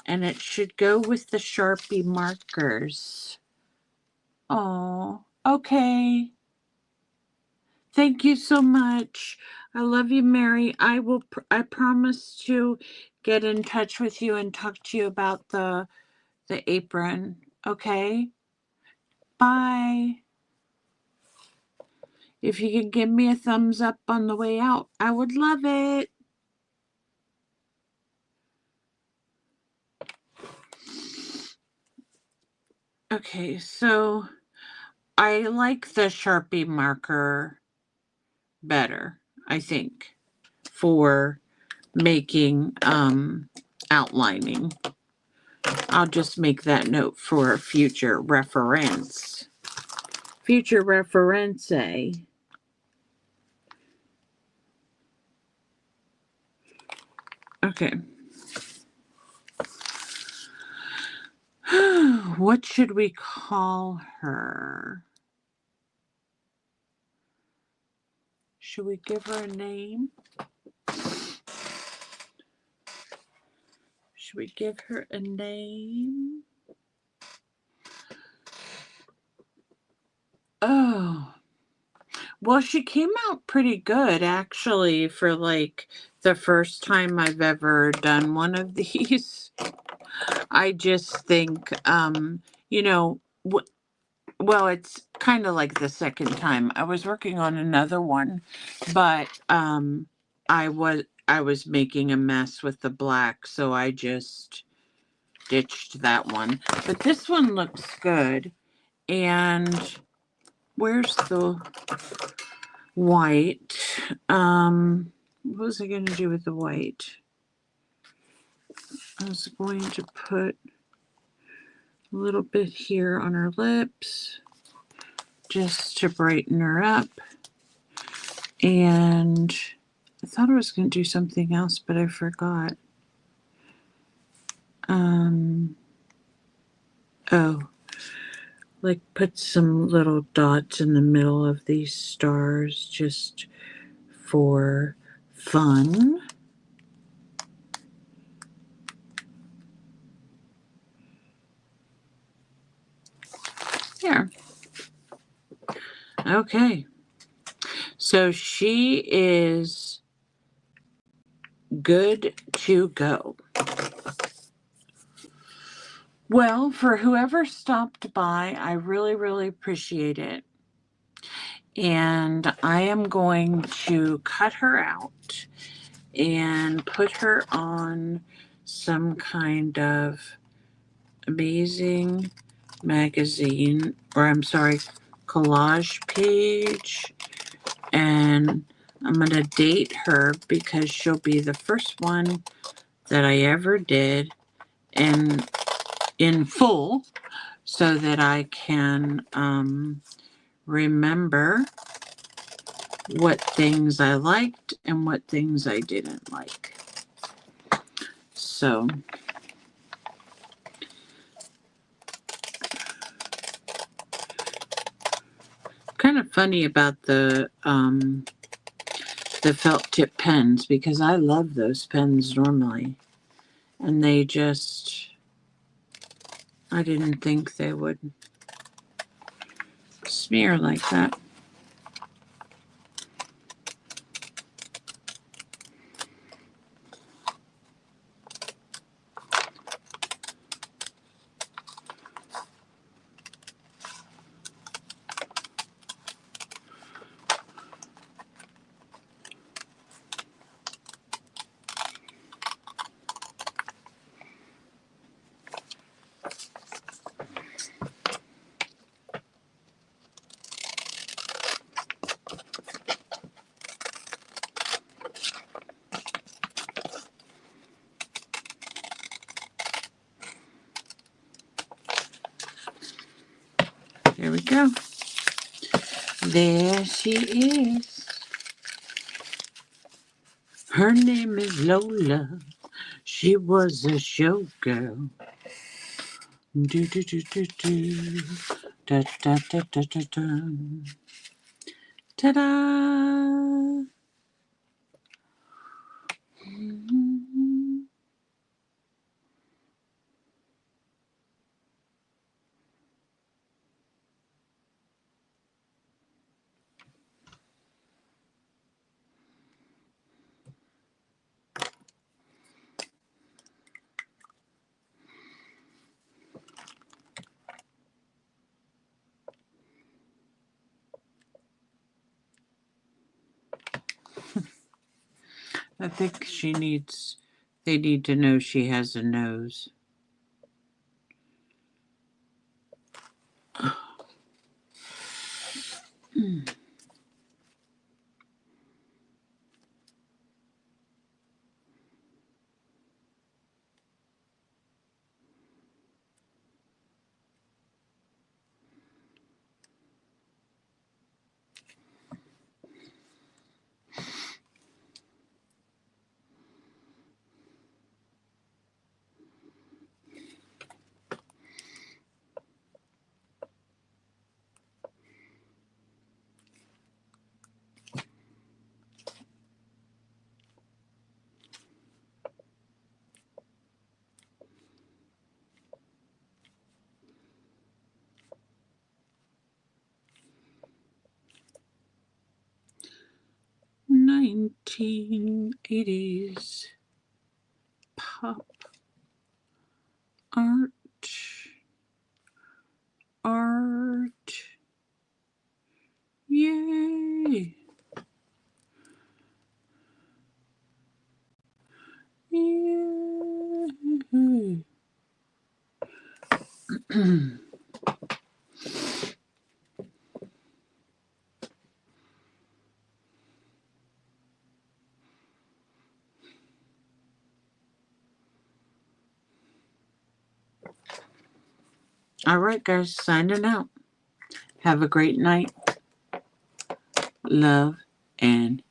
and it should go with the Sharpie markers. Oh, okay. Thank you so much. I love you, Mary. I promise to get in touch with you and talk to you about the apron. Okay? Bye. If you could give me a thumbs up on the way out, I would love it. Okay, so I like the Sharpie marker better, I think, for making outlining. I'll just make that note for future reference. Future reference, eh? Okay. What should we call her? Should we give her a name? Should we give her a name? Oh. Well, she came out pretty good, actually, for like the first time I've ever done one of these. I just think, you know, well, it's kind of like the second time. I was working on another one, but I was making a mess with the black, so I just ditched that one. But this one looks good. And where's the white? What was I going to do with the white? I was going to put a little bit here on her lips just to brighten her up. And I thought I was going to do something else, but I forgot. Oh, like put some little dots in the middle of these stars just for fun. There. Okay. So she is good to go. Well, for whoever stopped by, I really, really appreciate it. And I am going to cut her out and put her on some kind of amazing magazine, or I'm sorry, collage page. And I'm going to date her because she'll be the first one that I ever did and in full, so that I can remember what things I liked and what things I didn't like. So kind of funny about the felt tip pens, because I love those pens normally, and they just, I didn't think they would smear like that. go. There she is. Her name is Lola. She was a showgirl. Do do do do do. Da da da da da da. Ta-da! Mhm. 'I think they need to know she has a nose. $1980s pop art. Yay! Yay! All right, guys, signing out. Have a great night. Love and